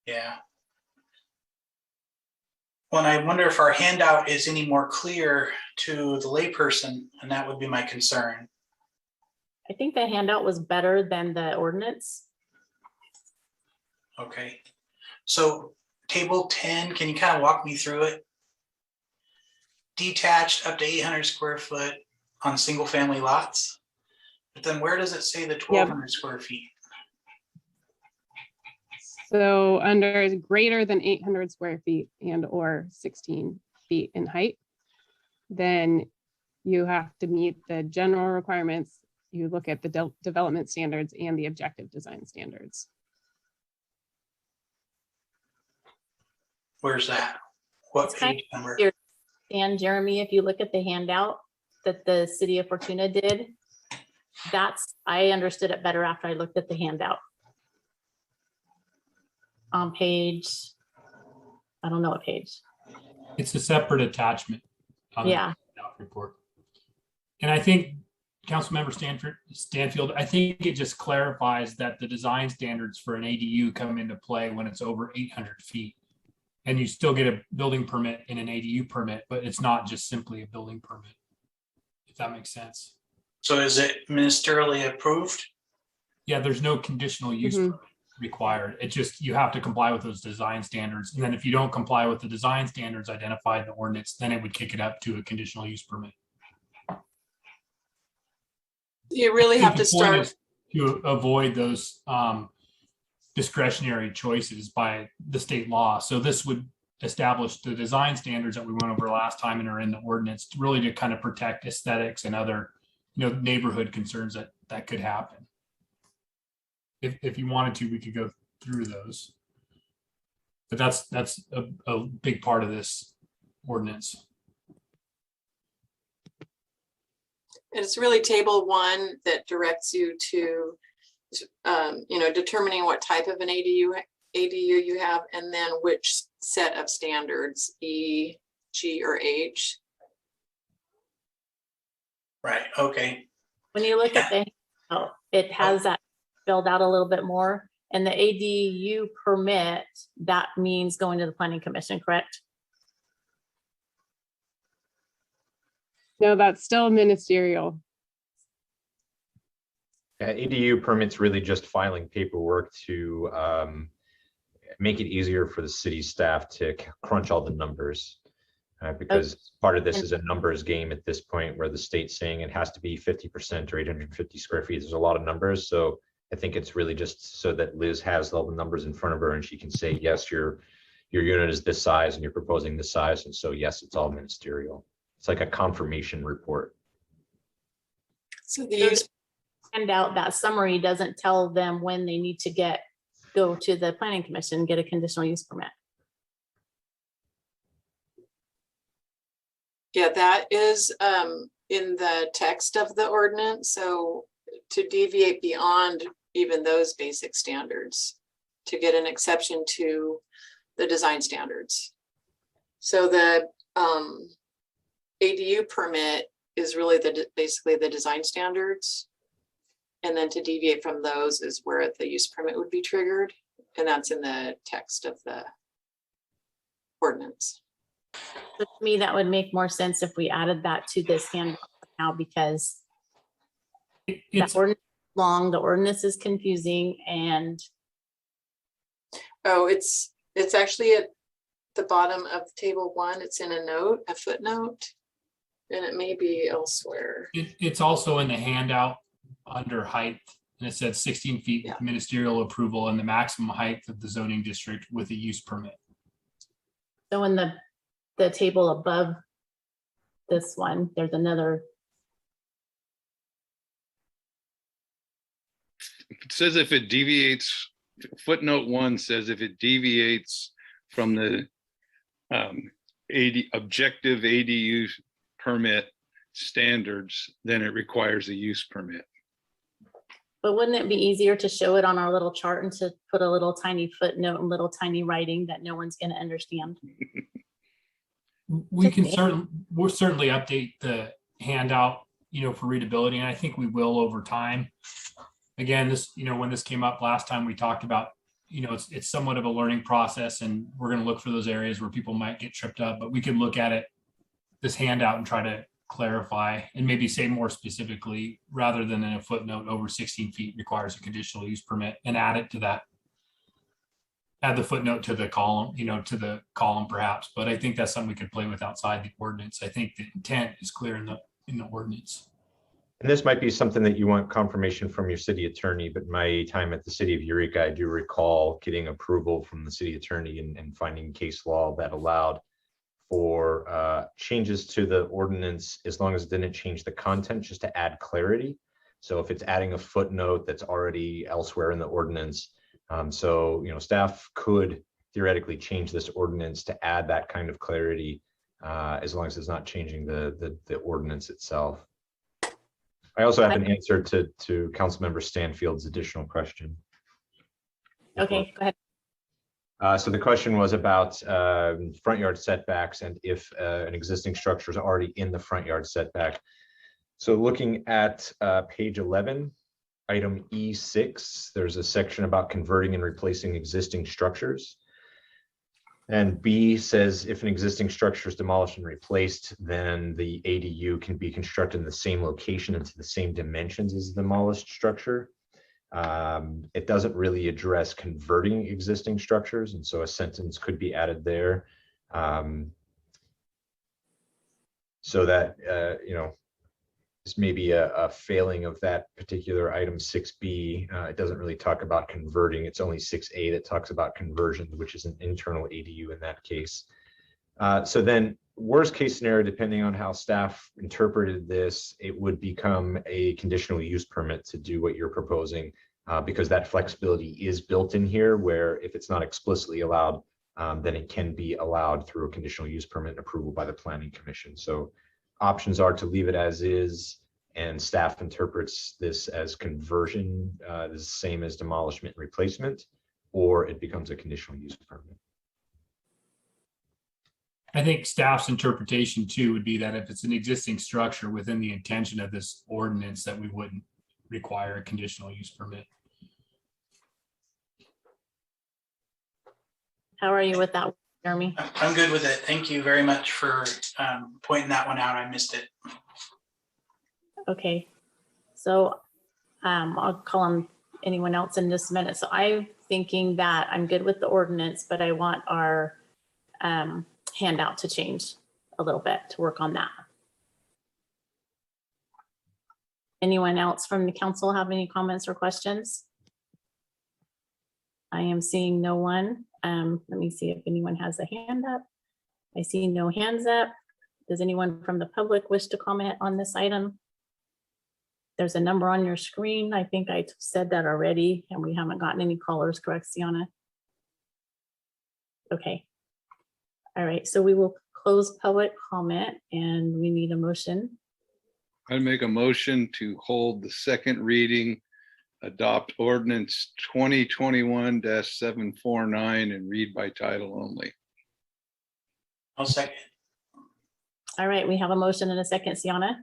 Yeah. Well, and I wonder if our handout is any more clear to the layperson, and that would be my concern. I think the handout was better than the ordinance. Okay. So table 10, can you kind of walk me through it? Detached up to 800 square foot on single family lots. But then where does it say the 1200 square feet? So under is greater than 800 square feet and or 16 feet in height, then you have to meet the general requirements. You look at the development standards and the objective design standards. Where's that? What It's kind page number? of- And Jeremy, if you look at the handout that the city of Fortuna did, I understood it better after I looked at the handout. On page, I don't know what page. It's a separate attachment. On the Yeah. report. And I think Councilmember Stanfield, I think it just clarifies that the design standards for an ADU come into play when it's over 800 feet. And you still get a building permit in an ADU permit, but it's not just simply a building permit. If that makes sense. So is it ministerially approved? Yeah, there's no conditional use Mhm. permit required. It just, you have to comply with those design standards. And then if you don't comply with the design standards identified in the ordinance, then it would kick it up to a conditional use permit. You really I have think to the point start, is to avoid those discretionary choices by the state law. So this would establish the design standards that we went over last time and are in the ordinance, really to kind of protect aesthetics and other, neighborhood concerns that could happen. If you wanted to, we could go through those. But that's a big part of this ordinance. it's really table 1 that directs you to, determining what type of an ADU you have, and then which set of standards, E, G, or H. Right, okay. When you look at it has that filled out a little bit more. And the ADU permit, that means going to the planning commission, correct? No, that's still ministerial. ADU permits really just filing paperwork to make it easier for the city staff to crunch all the numbers. Because part of this is a numbers game at this point where the state's saying it has to be 50% or 850 square feet. There's a lot of numbers. So I think it's really just so that Liz has all the numbers in front of her and she can say, yes, your unit is this size and you're proposing this size. And so, yes, it's all ministerial. It's like a confirmation report. So the use, And out that summary doesn't tell them when they need to go to the planning commission, get a conditional use permit. yeah, that is in the text of the ordinance. So to deviate beyond even those basic standards, to get an exception to the design standards. So the ADU permit is really basically the design standards. And then to deviate from those is where the use permit would be triggered. And that's in the text of the ordinance. So to me, that would make more sense if we added that to this handout now, because It's that ordinance is long, the ordinance is confusing, and Oh, it's actually at the bottom of table 1. It's in a footnote, and it may be elsewhere. it's also in the handout under height, and it said 16 feet Yeah. with ministerial approval and the maximum height of the zoning district with a use permit. so in the table above this one, there's another. It says if it deviates, footnote 1 says if it deviates from the objective ADU permit standards, then it requires a use permit. But wouldn't it be easier to show it on our little chart and to put a little tiny footnote and little tiny writing that no one's going to understand? We can Okay. we'll certainly update the handout, for readability, and I think we will over time. Again, this, when this came up last time, we talked about, it's somewhat of a learning process, and we're going to look for those areas where people might get tripped up, but we could look at this handout and try to clarify and maybe say more specifically, rather than in a footnote, over 16 feet requires a conditional use permit, and add it to that. Add the footnote to the column, perhaps, but I think that's something we could play with outside the ordinance. I think the intent is clear in the ordinance. And this might be something that you want confirmation from your city attorney, but my time at the city of Eureka, I do recall getting approval from the city attorney and finding case law that allowed for changes to the ordinance, as long as it didn't change the content, just to add clarity. So if it's adding a footnote that's already elsewhere in the ordinance, staff could theoretically change this ordinance to add that kind of clarity, as long as it's not changing the ordinance itself. I also have an answer to Councilmember Stanfield's additional question. Okay, go ahead. So the question was about front yard setbacks and if an existing structure is already in the front yard setback. So looking at page 11, item E6, there's a section about converting and replacing existing structures. And B says if an existing structure is demolished and replaced, then the ADU can be constructed in the same location and to the same dimensions as the demolished structure. It doesn't really address converting existing structures, and so a sentence could be added there. So that, is maybe a failing of that particular item 6B. It doesn't really talk about converting. It's only 6A that talks about conversion, which is an internal ADU in that case. So then worst case scenario, depending on how staff interpreted this, it would become a conditional use permit to do what you're proposing, because that flexibility is built in here, where if it's not explicitly allowed, then it can be allowed through a conditional use permit and approval by the Planning Commission. So options are to leave it as is, and staff interprets this as conversion, the same as demolishment and replacement, or it becomes a conditional use permit. I think staff's interpretation too would be that if it's an existing structure within the intention of this ordinance, that we wouldn't require a conditional use permit. How are you with that, Jeremy? I'm good with it. Thank you very much for pointing that one out. I missed it. Okay, so I'll call on anyone else in just a minute. So I'm thinking that I'm good with the ordinance, but I want our handout to change a little bit to work on that. Anyone else from the council have any comments or questions? I am seeing no one. Let me see if anyone has a hand up. I see no hands up. Does anyone from the public wish to comment on this item? There's a number on your screen. I think I said that already, and we haven't gotten any callers, correct, Sienna? Okay. All right, so we will close public comment and we need a motion. I'd make a motion to hold the second reading, adopt ordinance 2021-749 and read by title only. I'll second. All right, we have a motion and a second, Sienna.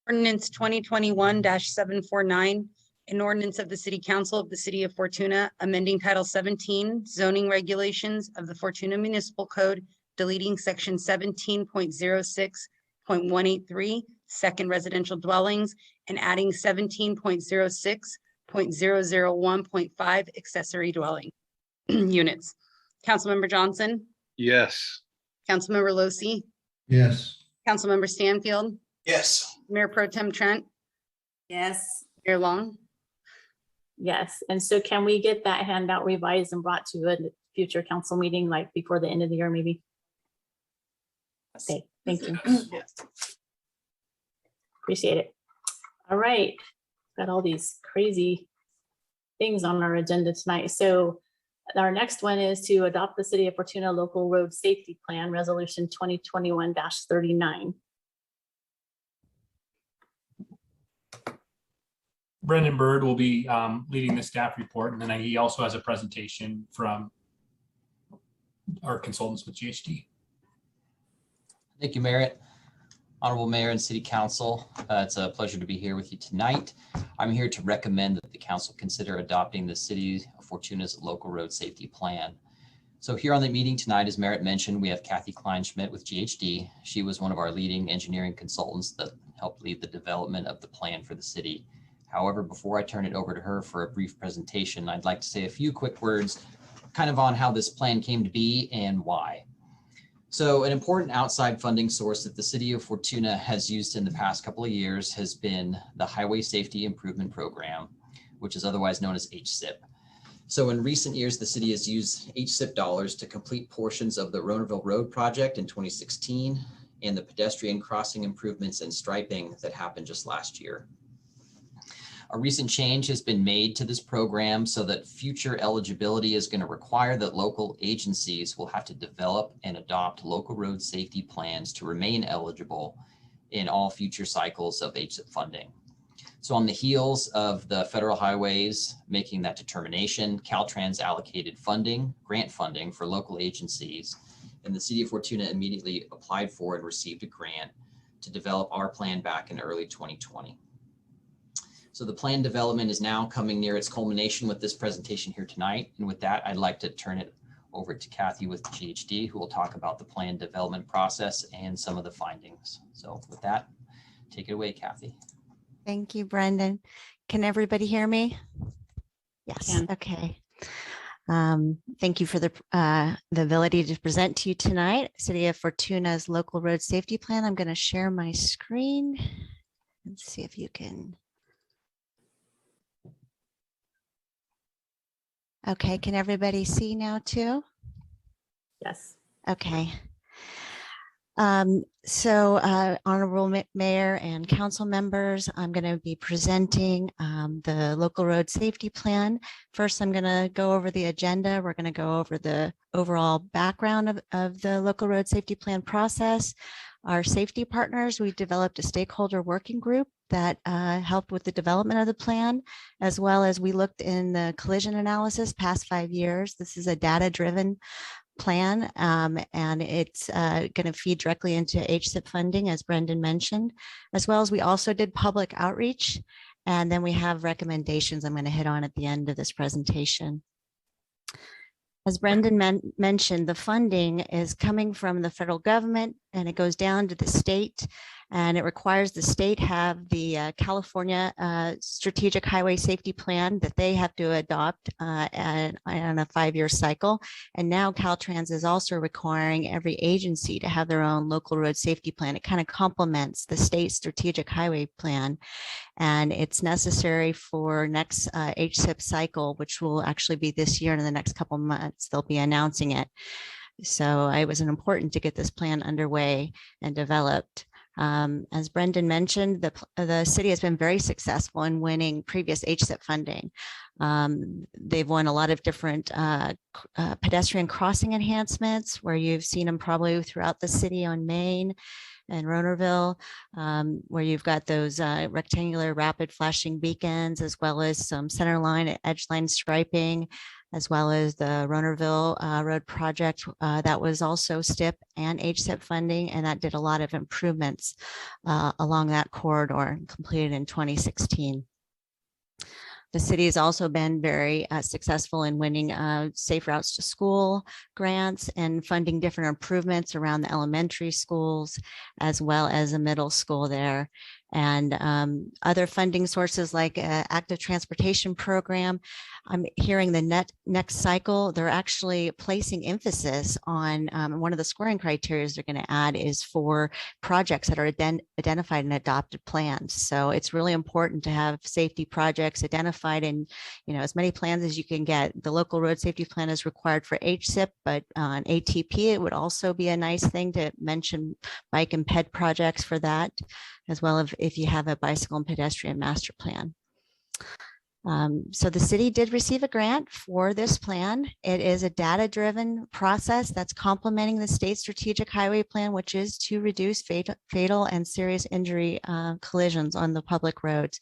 Ordinance 2021-749, an ordinance of the City Council of the City of Fortuna, amending Title 17 zoning regulations of the Fortuna Municipal Code, deleting section 17.06.183, second residential dwellings, and adding 17.06.001.5 accessory dwelling units. Councilmember Johnson, Yes. Councilmember Losi, Yes. Councilmember Stanfield, Yes. Mayor Pro Tem Trent, Yes. Mayor Long. Yes, and so can we get that handout revised and brought to a future council meeting, like before the end of the year, maybe? Okay, thank you. Appreciate it. All right, got all these crazy things on our agenda tonight. So our next one is to adopt the City of Fortuna Local Road Safety Plan, Resolution 2021-39. Brendan Bird will be leading the staff report, and then he also has a presentation from our consultants with GHD. Thank you, Merritt. Honorable Mayor and City Council, it's a pleasure to be here with you tonight. I'm here to recommend that the council consider adopting the City of Fortuna's Local Road Safety Plan. So here on the meeting tonight, as Merritt mentioned, we have Kathy Kleinschmidt with GHD. She was one of our leading engineering consultants that helped lead the development of the plan for the city. However, before I turn it over to her for a brief presentation, I'd like to say a few quick words kind of on how this plan came to be and why. So an important outside funding source that the City of Fortuna has used in the past couple of years has been the Highway Safety Improvement Program, which is otherwise known as HSIP. So in recent years, the city has used HSIP dollars to complete portions of the Ronerville Road project in 2016 and the pedestrian crossing improvements and striping that happened just last year. A recent change has been made to this program so that future eligibility is going to require that local agencies will have to develop and adopt local road safety plans to remain eligible in all future cycles of HSIP funding. So on the heels of the federal highways making that determination, Caltrans allocated grant funding for local agencies, and the city of Fortuna immediately applied for and received a grant to develop our plan back in early 2020. So the plan development is now coming near its culmination with this presentation here tonight. And with that, I'd like to turn it over to Kathy with GHD, who will talk about the plan development process and some of the findings. So with that, take it away, Kathy. Thank you, Brendan. Can everybody hear me? Yes, Can. okay. Thank you for the ability to present to you tonight, City of Fortuna's local road safety plan. I'm going to share my screen and see if you can. Okay, can everybody see now too? Yes. Okay. Honorable Mayor and council members, I'm going to be presenting the local road safety plan. First, I'm going to go over the agenda. We're going to go over the overall background of the local road safety plan process. Our safety partners, we developed a stakeholder working group that helped with the development of the plan, as well as we looked in the collision analysis past 5 years. This is a data-driven plan, and it's going to feed directly into HSIP funding, as Brendan mentioned, as well as we also did public outreach. And then we have recommendations I'm going to hit on at the end of this presentation. As Brendan mentioned, the funding is coming from the federal government and it goes down to the state, and it requires the state have the California Strategic Highway Safety Plan that they have to adopt on a 5-year cycle. And now Caltrans is also requiring every agency to have their own local road safety plan. It kind of complements the state strategic highway plan. And it's necessary for next HSIP cycle, which will actually be this year. And in the next couple of months, they'll be announcing it. So it was important to get this plan underway and developed. As Brendan mentioned, the city has been very successful in winning previous HSIP funding. They've won a lot of different pedestrian crossing enhancements, where you've seen them probably throughout the city on Main and Ronerville, where you've got those rectangular rapid flashing beacons, as well as some center line and edge line striping, as well as the Ronerville Road project that was also STIP and HSIP funding, and that did a lot of improvements along that corridor, completed in 2016. The city has also been very successful in winning Safe Routes to School grants and funding different improvements around the elementary schools, as well as a middle school there. And other funding sources like active transportation program. I'm hearing the next cycle, they're actually placing emphasis on one of the scoring criteria they're going to add is for projects that are identified in adopted plans. So it's really important to have safety projects identified in as many plans as you can get. The local road safety plan is required for HSIP, but on ATP, it would also be a nice thing to mention bike and ped projects for that, as well as if you have a bicycle and pedestrian master plan. So the city did receive a grant for this plan. It is a data-driven process that's complementing the state strategic highway plan, which is to reduce fatal and serious injury collisions on the public roads.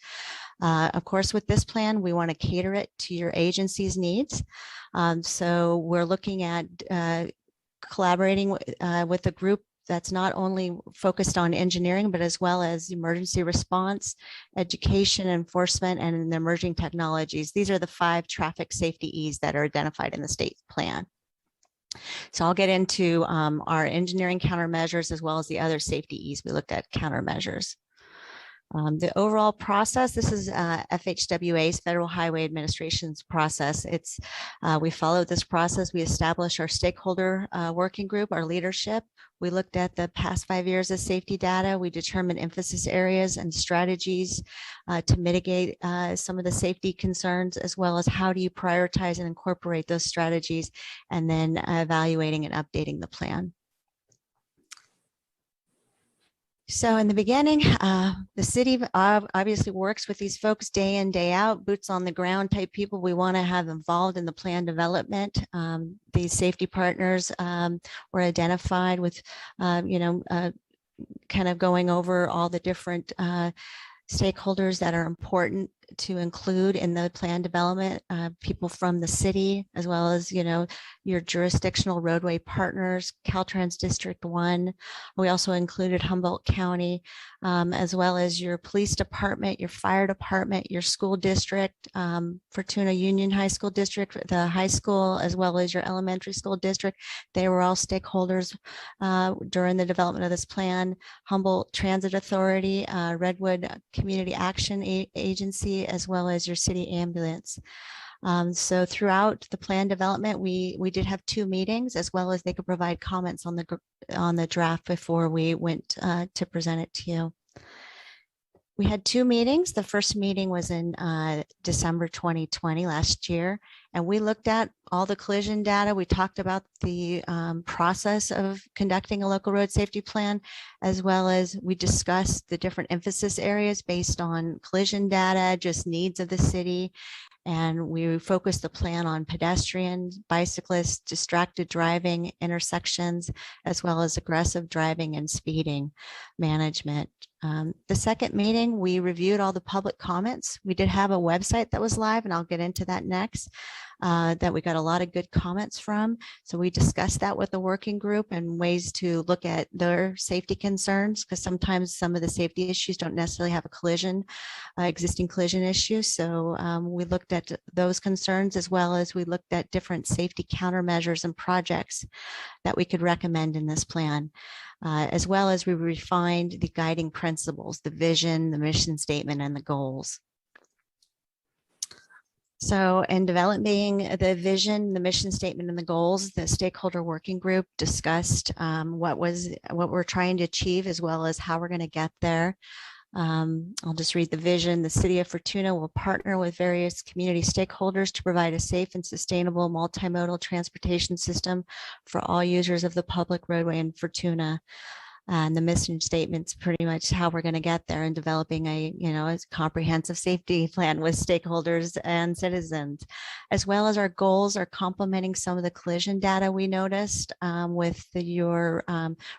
Of course, with this plan, we want to cater it to your agency's needs. So we're looking at collaborating with a group that's not only focused on engineering, but as well as emergency response, education, enforcement, and the emerging technologies. These are the 5 traffic safety E's that are identified in the state plan. So I'll get into our engineering countermeasures as well as the other safety E's we looked at countermeasures. The overall process, this is FHWA's Federal Highway Administration's process. We followed this process. We established our stakeholder working group, our leadership. We looked at the past 5 years of safety data. We determined emphasis areas and strategies to mitigate some of the safety concerns, as well as how do you prioritize and incorporate those strategies, and then evaluating and updating the plan. So in the beginning, the city obviously works with these folks day in, day out, boots on the ground type people we want to have involved in the plan development. These safety partners were identified with, kind of going over all the different stakeholders that are important to include in the plan development, people from the city, as well as, your jurisdictional roadway partners, Caltrans District 1. We also included Humboldt County, as well as your police department, your fire department, your school district, Fortuna Union High School District, the high school, as well as your elementary school district. They were all stakeholders during the development of this plan. Humboldt Transit Authority, Redwood Community Action Agency, as well as your city ambulance. So throughout the plan development, we did have 2 meetings, as well as they could provide comments on the draft before we went to present it to you. We had 2 meetings. The first meeting was in December 2020, last year, and we looked at all the collision data. We talked about the process of conducting a local road safety plan, as well as we discussed the different emphasis areas based on collision data, just needs of the city. And we focused the plan on pedestrians, bicyclists, distracted driving, intersections, as well as aggressive driving and speeding management. The second meeting, we reviewed all the public comments. We did have a website that was live, and I'll get into that next, that we got a lot of good comments from. So we discussed that with the working group and ways to look at their safety concerns, because sometimes some of the safety issues don't necessarily have a collision, existing collision issue. So we looked at those concerns, as well as we looked at different safety countermeasures and projects that we could recommend in this plan. As well as we refined the guiding principles, the vision, the mission statement, and the goals. So in developing the vision, the mission statement, and the goals, the stakeholder working group discussed what we're trying to achieve, as well as how we're going to get there. I'll just read the vision. The City of Fortuna will partner with various community stakeholders to provide a safe and sustainable multimodal transportation system for all users of the public roadway in Fortuna. And the mission statement's pretty much how we're going to get there, in developing a comprehensive safety plan with stakeholders and citizens, as well as our goals are complementing some of the collision data we noticed with your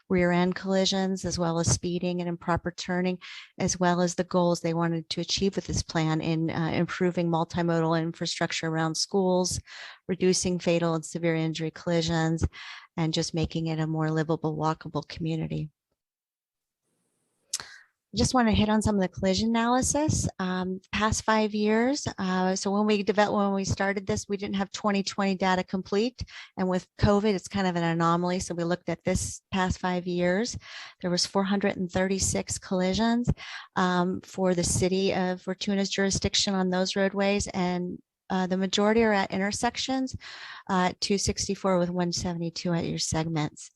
rear end collisions, as well as speeding and improper turning, as well as the goals they wanted to achieve with this plan in improving multimodal infrastructure around schools, reducing fatal and severe injury collisions, and just making it a more livable, walkable community. I just want to hit on some of the collision analysis. Past 5 years. So when we started this, we didn't have 2020 data complete. And with COVID, it's kind of an anomaly. So we looked at this past 5 years. There was 436 collisions for the city of Fortuna's jurisdiction on those roadways. And the majority are at intersections, 264 with 172 at your segments.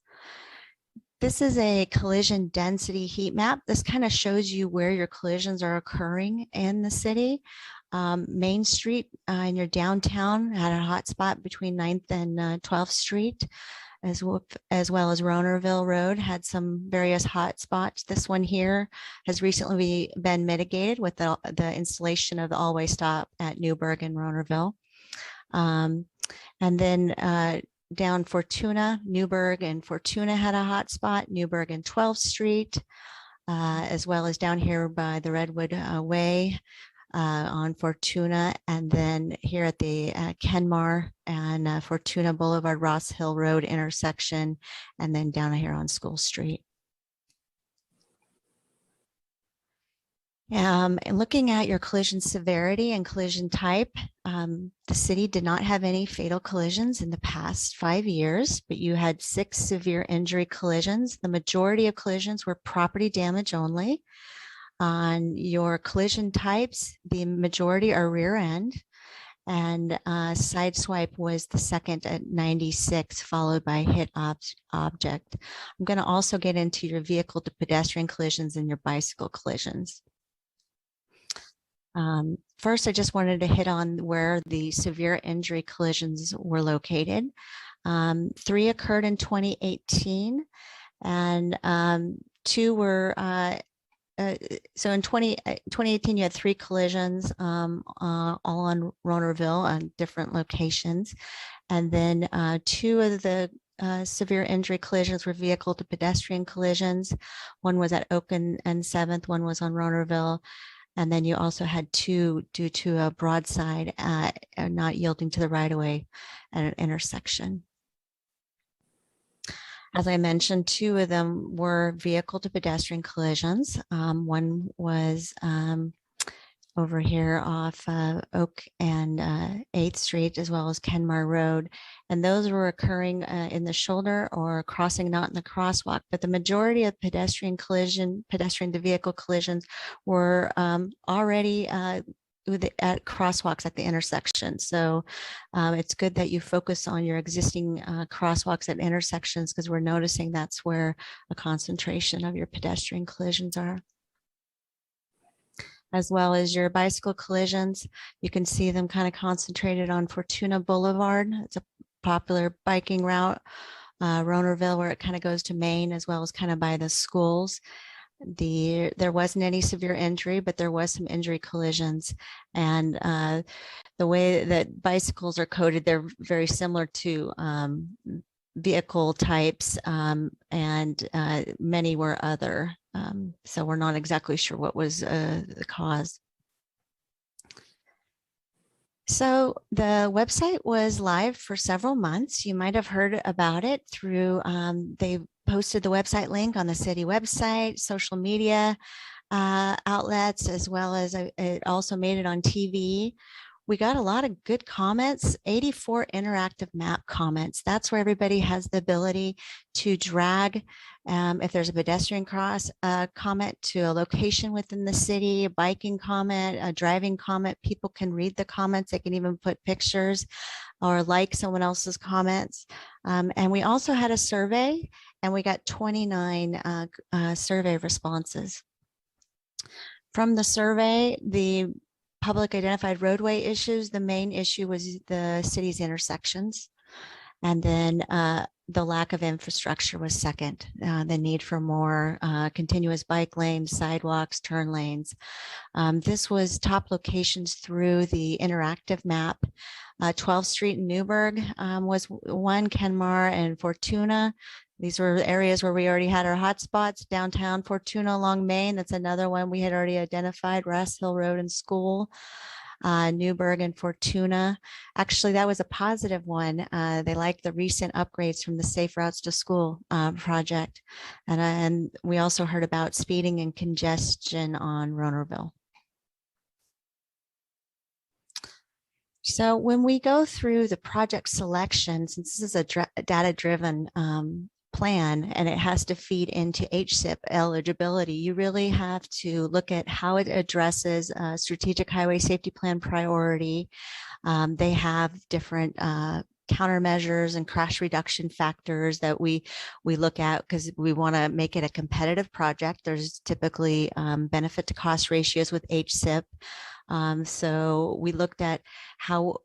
This is a collision density heat map. This kind of shows you where your collisions are occurring in the city. Main Street in your downtown had a hot spot between 9th and 12th Street, as well as Ronerville Road had some various hot spots. This one here has recently been mitigated with the installation of the all-way stop at Newburgh and Ronerville. And then down Fortuna, Newburgh and Fortuna had a hot spot, Newburgh and 12th Street, as well as down here by the Redwood Way on Fortuna, and then here at the Kenmar and Fortuna Boulevard, Ross Hill Road intersection, and then down here on School Street. And looking at your collision severity and collision type, the city did not have any fatal collisions in the past 5 years, but you had 6 severe injury collisions. The majority of collisions were property damage only. On your collision types, the majority are rear end, and sideswipe was the second at 96, followed by hit object. I'm going to also get into your vehicle to pedestrian collisions and your bicycle collisions. First, I just wanted to hit on where the severe injury collisions were located. 3 occurred in 2018, and 2 were, so in 2018, you had 3 collisions, all on Ronerville on different locations. And then 2 of the severe injury collisions were vehicle to pedestrian collisions. One was at Oak and 7th, one was on Ronerville. And then you also had 2 due to a broadside not yielding to the right of way at an intersection. As I mentioned, 2 of them were vehicle to pedestrian collisions. One was over here off Oak and 8th Street, as well as Kenmar Road. And those were occurring in the shoulder or crossing not in the crosswalk. But the majority of pedestrian to vehicle collisions were already at crosswalks at the intersection. So it's good that you focus on your existing crosswalks at intersections, because we're noticing that's where a concentration of your pedestrian collisions are. As well as your bicycle collisions. You can see them kind of concentrated on Fortuna Boulevard. It's a popular biking route, Ronerville, where it kind of goes to Maine, as well as kind of by the schools. There wasn't any severe injury, but there was some injury collisions. And the way that bicycles are coded, they're very similar to vehicle types, and many were other. So we're not exactly sure what was the cause. So the website was live for several months. You might have heard about it through, they posted the website link on the city website, social media outlets, as well as it also made it on TV. We got a lot of good comments, 84 interactive map comments. That's where everybody has the ability to drag, if there's a pedestrian cross comment, to a location within the city, a biking comment, a driving comment. People can read the comments. They can even put pictures or like someone else's comments. And we also had a survey, and we got 29 survey responses. From the survey, the public identified roadway issues, the main issue was the city's intersections. And then the lack of infrastructure was second, the need for more continuous bike lanes, sidewalks, turn lanes. This was top locations through the interactive map. 12th Street in Newburgh was one, Kenmar and Fortuna. These were areas where we already had our hotspots. Downtown Fortuna along Main, that's another one we had already identified. Ross Hill Road and School, Newburgh and Fortuna. Actually, that was a positive one. They liked the recent upgrades from the Safe Routes to School project. And we also heard about speeding and congestion on Ronerville. So when we go through the project selection, since this is a data-driven plan and it has to feed into HSIP eligibility, you really have to look at how it addresses strategic highway safety plan priority. They have different countermeasures and crash reduction factors that we look at, because we want to make it a competitive project. There's typically benefit to cost ratios with HSIP. So we looked at how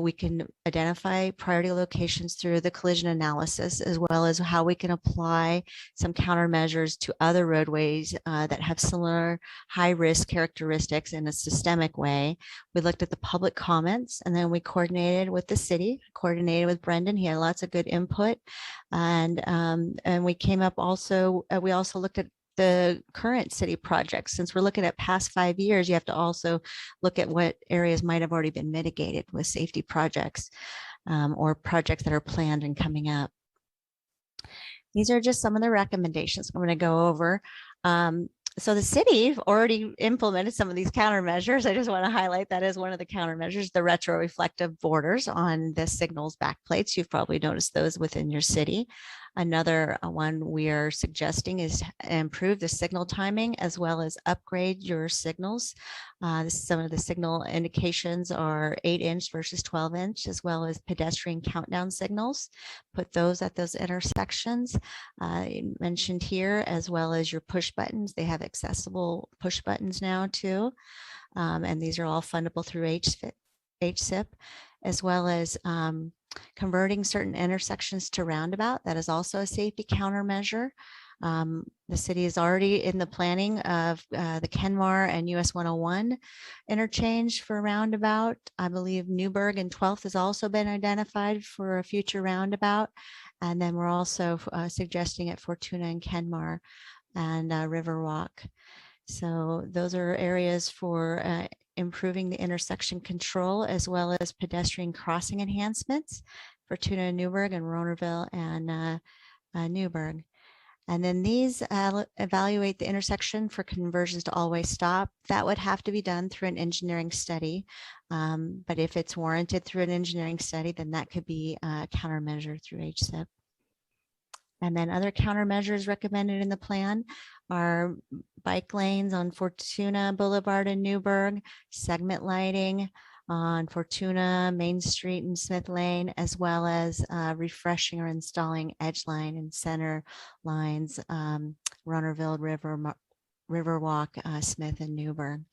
we can identify priority locations through the collision analysis, as well as how we can apply some countermeasures to other roadways that have similar high risk characteristics in a systemic way. We looked at the public comments, and then we coordinated with the city, coordinated with Brendan. He had lots of good input. And we came up also, we also looked at the current city projects. Since we're looking at past 5 years, you have to also look at what areas might have already been mitigated with safety projects or projects that are planned and coming up. These are just some of the recommendations I'm going to go over. So the city already implemented some of these countermeasures. I just want to highlight that as one of the countermeasures, the retroreflective borders on the signals backplates. You've probably noticed those within your city. Another one we are suggesting is improve the signal timing, as well as upgrade your signals. Some of the signal indications are 8-inch versus 12-inch, as well as pedestrian countdown signals. Put those at those intersections mentioned here, as well as your push buttons. They have accessible push buttons now too. And these are all fundable through HSIP, as well as converting certain intersections to roundabout. That is also a safety countermeasure. The city is already in the planning of the Kenmar and US 101 interchange for roundabout. I believe Newburgh and 12th has also been identified for a future roundabout. And then we're also suggesting at Fortuna and Kenmar and Riverwalk. So those are areas for improving the intersection control as well as pedestrian crossing enhancements, Fortuna, Newburgh, and Ronerville and Newburgh. And then these evaluate the intersection for conversions to all-way stop. That would have to be done through an engineering study. But if it's warranted through an engineering study, then that could be a countermeasure through HSIP. And then other countermeasures recommended in the plan are bike lanes on Fortuna Boulevard in Newburgh, segment lighting on Fortuna, Main Street and Smith Lane, as well as refreshing or installing edge line and center lines, Runnerville, Riverwalk, Smith and Newburgh.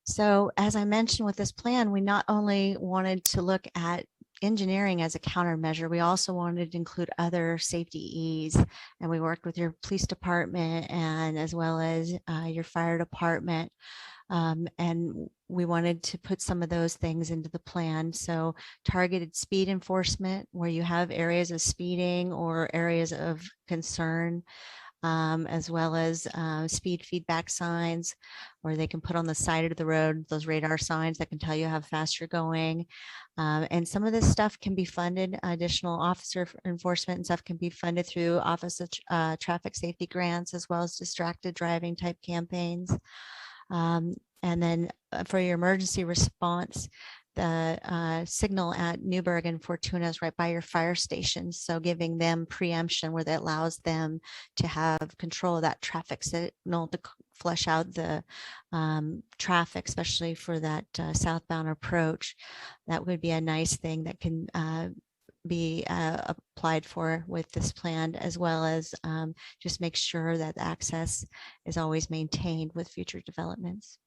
So as I mentioned with this plan, we not only wanted to look at engineering as a countermeasure, we also wanted to include other safety E's, and we worked with your police department and as well as your fire department. And we wanted to put some of those things into the plan. So targeted speed enforcement, where you have areas of speeding or areas of concern, as well as speed feedback signs, where they can put on the side of the road those radar signs that can tell you how fast you're going. And some of this stuff can be funded, additional officer enforcement and stuff can be funded through Office of Traffic Safety grants, as well as distracted driving type campaigns. And then for your emergency response, the signal at Newburgh and Fortuna is right by your fire stations. So giving them preemption where that allows them to have control of that traffic signal to flush out the traffic, especially for that southbound approach. That would be a nice thing that can be applied for with this plan, as well as just make sure that access is always maintained with future developments.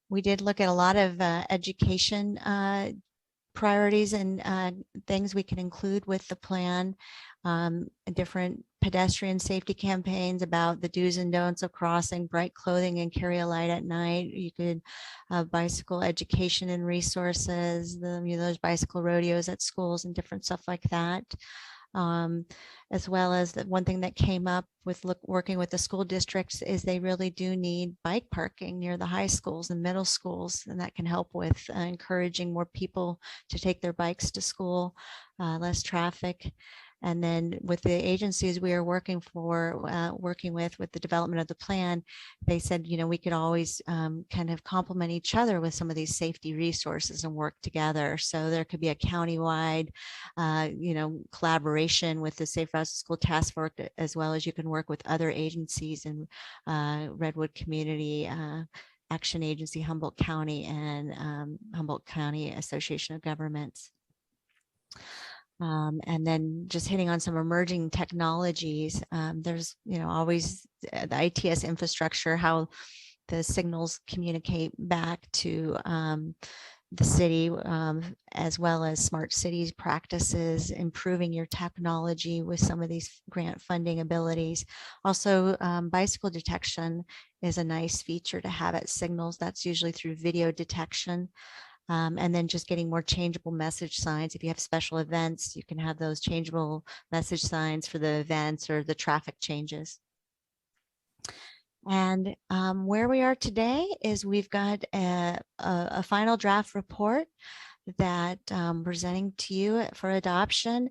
We did look at a lot of education priorities and things we can include with the plan, different pedestrian safety campaigns about the do's and don'ts of crossing, bright clothing and carry a light at night. You could bicycle education and resources, those bicycle rodeos at schools and different stuff like that. As well as the one thing that came up with working with the school districts is they really do need bike parking near the high schools and middle schools, and that can help with encouraging more people to take their bikes to school, less traffic. And then with the agencies we are working with the development of the plan, they said, we could always kind of complement each other with some of these safety resources and work together. So there could be a countywide, collaboration with the Safe Routes to School Task Force, as well as you can work with other agencies and Redwood Community Action Agency, Humboldt County, and Humboldt County Association of Governments. And then just hitting on some emerging technologies. There's, always the ITS infrastructure, how the signals communicate back to the city, as well as smart cities practices, improving your technology with some of these grant funding abilities. Also, bicycle detection is a nice feature to have at signals. That's usually through video detection. And then just getting more changeable message signs. If you have special events, you can have those changeable message signs for the events or the traffic changes. And where we are today is we've got a final draft report that presenting to you for adoption.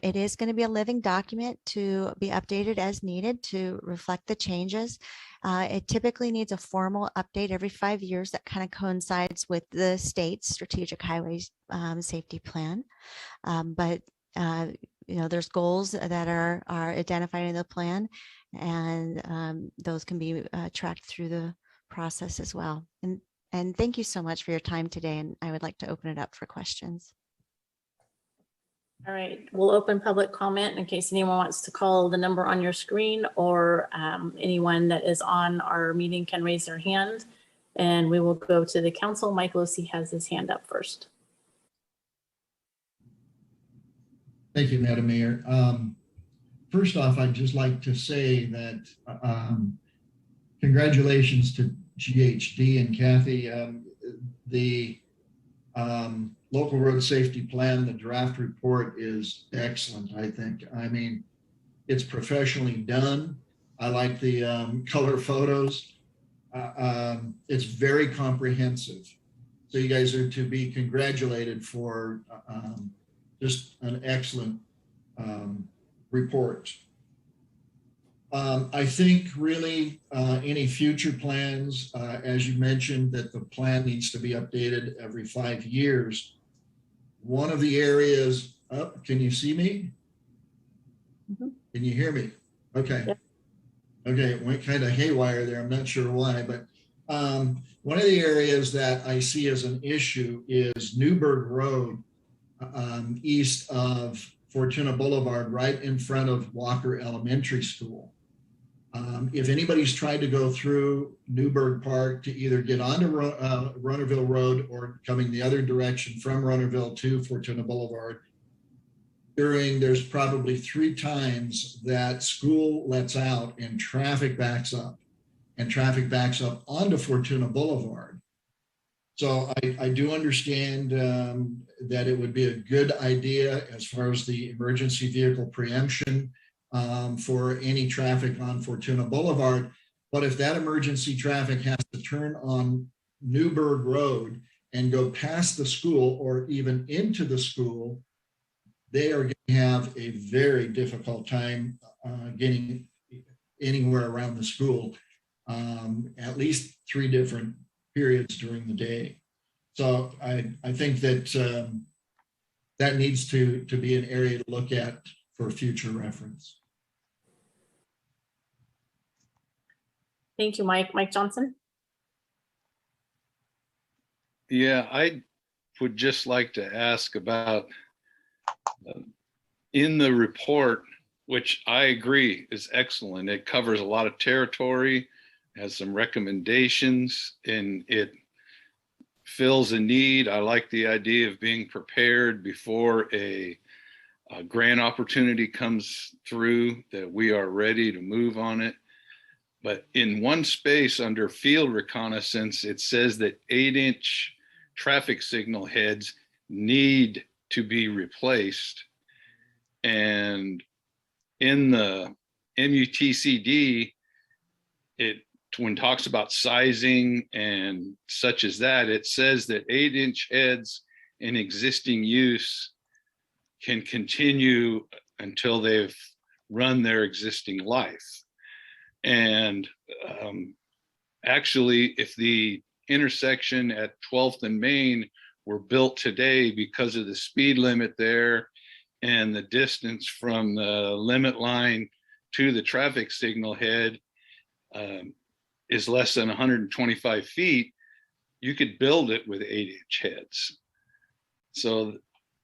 It is going to be a living document to be updated as needed to reflect the changes. It typically needs a formal update every 5 years that kind of coincides with the state's strategic highways safety plan. But there's goals that are identified in the plan, and those can be tracked through the process as well. And thank you so much for your time today. And I would like to open it up for questions. All right, we'll open public comment in case anyone wants to call the number on your screen, or anyone that is on our meeting can raise their hand, and we will go to the council. Mike Losey has his hand up first. Thank you, Madam Mayor. First off, I'd just like to say that congratulations to GHD and Kathy. The local road safety plan, the draft report is excellent, I think. I mean, it's professionally done. I like the color photos. It's very comprehensive. So you guys are to be congratulated for just an excellent report. I think really any future plans, as you mentioned, that the plan needs to be updated every 5 years. One of the areas, can you see me? Can you hear me? Okay. Yep. Okay, it went kind of haywire there. I'm not sure why, but one of the areas that I see as an issue is Newburgh Road, east of Fortuna Boulevard, right in front of Walker Elementary School. If anybody's tried to go through Newburgh Park to either get onto Runnerville Road or coming the other direction from Runnerville to Fortuna Boulevard, there's probably 3 times that school lets out and traffic backs up onto Fortuna Boulevard. So I do understand that it would be a good idea as far as the emergency vehicle preemption for any traffic on Fortuna Boulevard. But if that emergency traffic has to turn on Newburgh Road and go past the school or even into the school, they are going to have a very difficult time getting anywhere around the school, at least 3 different periods during the day. So I think that that needs to be an area to look at for future reference. Thank you, Mike. Mike Johnson? Yeah, I would just like to ask about in the report, which I agree is excellent. It covers a lot of territory, has some recommendations, and it fills a need. I like the idea of being prepared before a grant opportunity comes through, that we are ready to move on it. But in one space under field reconnaissance, it says that 8-inch traffic signal heads need to be replaced. And in the MUTCD, when it talks about sizing and such as that, it says that 8-inch heads in existing use can continue until they've run their existing life. And actually, if the intersection at 12th and Main were built today because of the speed limit there and the distance from the limit line to the traffic signal head is less than 125 feet, you could build it with 8-inch heads. So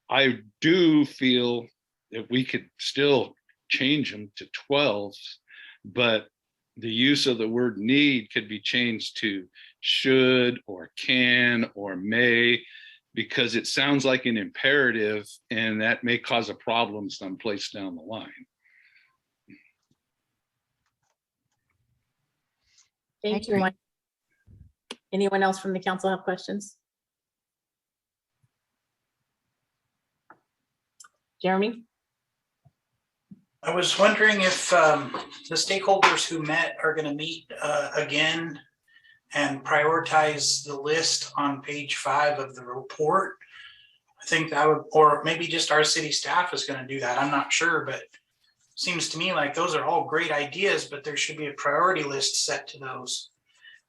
I do feel that we could still change them to 12s, but the use of the word need could be changed to should or can or may, because it sounds like an imperative, and that may cause a problem someplace down the line. Thank you, Mike. Anyone else from the council have questions? Jeremy? I was wondering if the stakeholders who met are going to meet again and prioritize the list on page 5 of the report. I think that would, or maybe just our city staff is going to do that. I'm not sure, but it seems to me like those are all great ideas, but there should be a priority list set to those.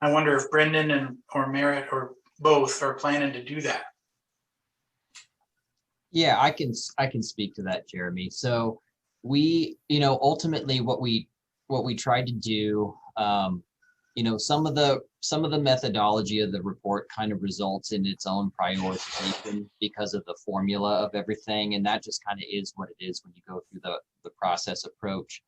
I wonder if Brendan or Merritt or both are planning to do that. Yeah, I can speak to that, Jeremy. So we, ultimately what we tried to do, some of the methodology of the report kind of results in its own prioritization because of the formula of everything. And that just kind of is what it is when you go through the process approach.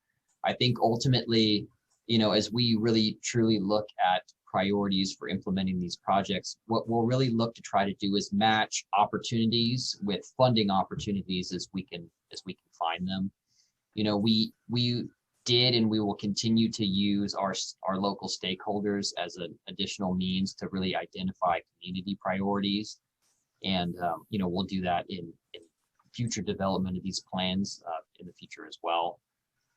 I think ultimately, as we really truly look at priorities for implementing these projects, what we'll really look to try to do is match opportunities with funding opportunities as we can find them. We did and we will continue to use our local stakeholders as an additional means to really identify community priorities. And, we'll do that in future development of these plans in the future as well.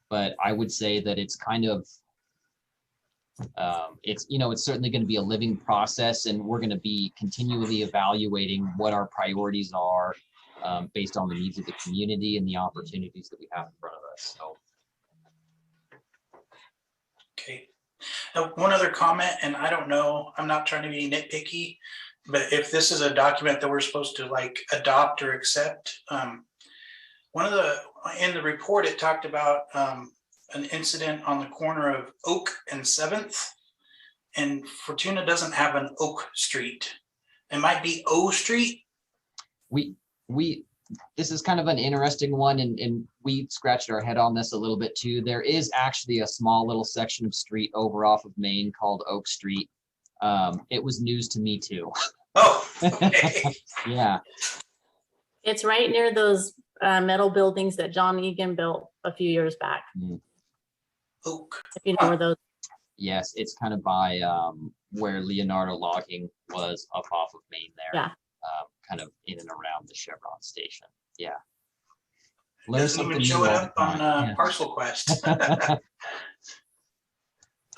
But I would say that it's kind of It's, it's certainly going to be a living process, and we're going to be continually evaluating what our priorities are based on the needs of the community and the opportunities that we have in front of us. So. Okay. One other comment, and I don't know, I'm not trying to be nitpicky, but if this is a document that we're supposed to like adopt or accept, in the report, it talked about an incident on the corner of Oak and 7th, and Fortuna doesn't have an Oak Street. It might be O Street. This is kind of an interesting one, and we scratched our head on this a little bit too. There is actually a small little section of street over off of Main called Oak Street. It was news to me too. Oh, okay. Yeah. It's right near those metal buildings that John Egan built a few years back. Oak. If you know where those. Yes, it's kind of by where Leonardo Logging was up off of Main there. Yeah. Kind of in and around the Chevron station. Yeah. Learn Doesn't something even new show it all up the on time. Yeah. Parcel Quest.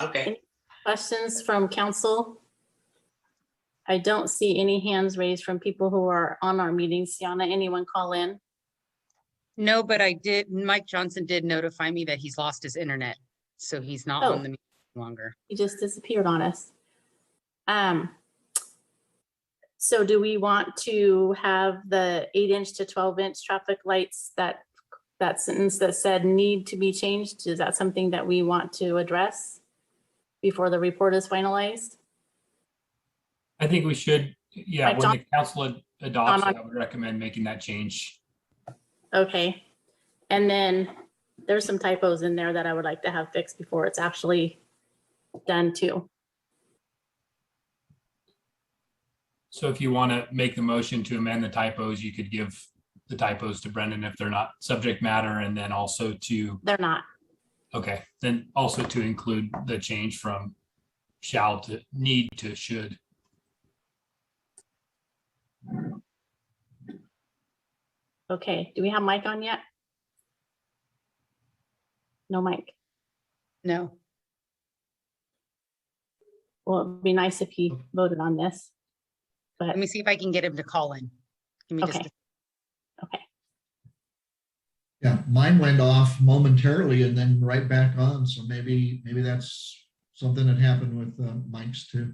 Okay. Questions from council? I don't see any hands raised from people who are on our meeting. Sienna, anyone call in? No, but Mike Johnson did notify me that he's lost his internet, so he's not on the meeting longer. He just disappeared on us. So do we want to have the 8-inch to 12-inch traffic lights, that sentence that said need to be changed? Is that something that we want to address before the report is finalized? I think we should, yeah, Like when the John- council adopts it, I would recommend making that change. Okay. And then there's some typos in there that I would like to have fixed before it's actually done too. So if you want to make the motion to amend the typos, you could give the typos to Brendan if they're not subject matter, and then also to, They're not. okay, then also to include the change from shall to need to should. Okay. Do we have Mike on yet? No Mike. No. Well, it'd be nice if he voted on this. But Let me see if I can get him to call in. Give me just okay. Okay. Yeah, mine went off momentarily and then right back on. So maybe that's something that happened with Mike's too.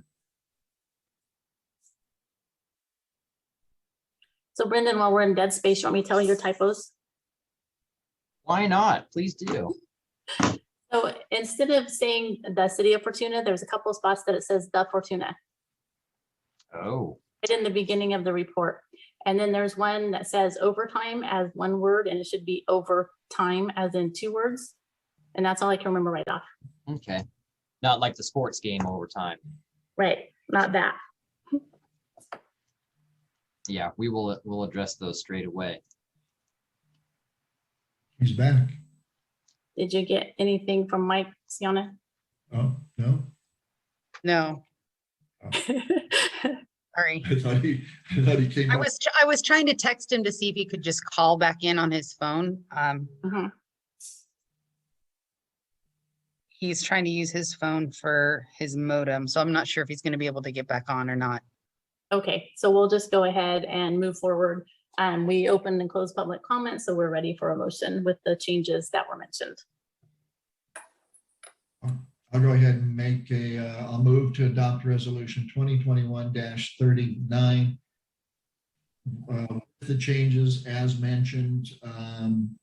So Brendan, while we're in dead space, you want me to tell you your typos? Why not? Please do. So instead of saying the city of Fortuna, there's a couple of spots that it says the Fortuna Oh, right in the beginning of the report. And then there's one that says overtime as one word, and it should be overtime as in 2 words. And that's all I can remember right off. okay. Not like the sports game overtime. Right, not that. Yeah, we'll address those straight away. He's back. Did you get anything from Mike, Sienna? Oh, no. No. Sorry. I thought he came I up. was trying to text him to see if he could just call back in on his phone. He's trying to use his phone for his modem, so I'm not sure if he's going to be able to get back on or not. Okay, so we'll just go ahead and move forward. We opened and closed public comment, so we're ready for a motion with the changes that were mentioned. I'll go ahead and I'll move to adopt resolution 2021-39. The changes as mentioned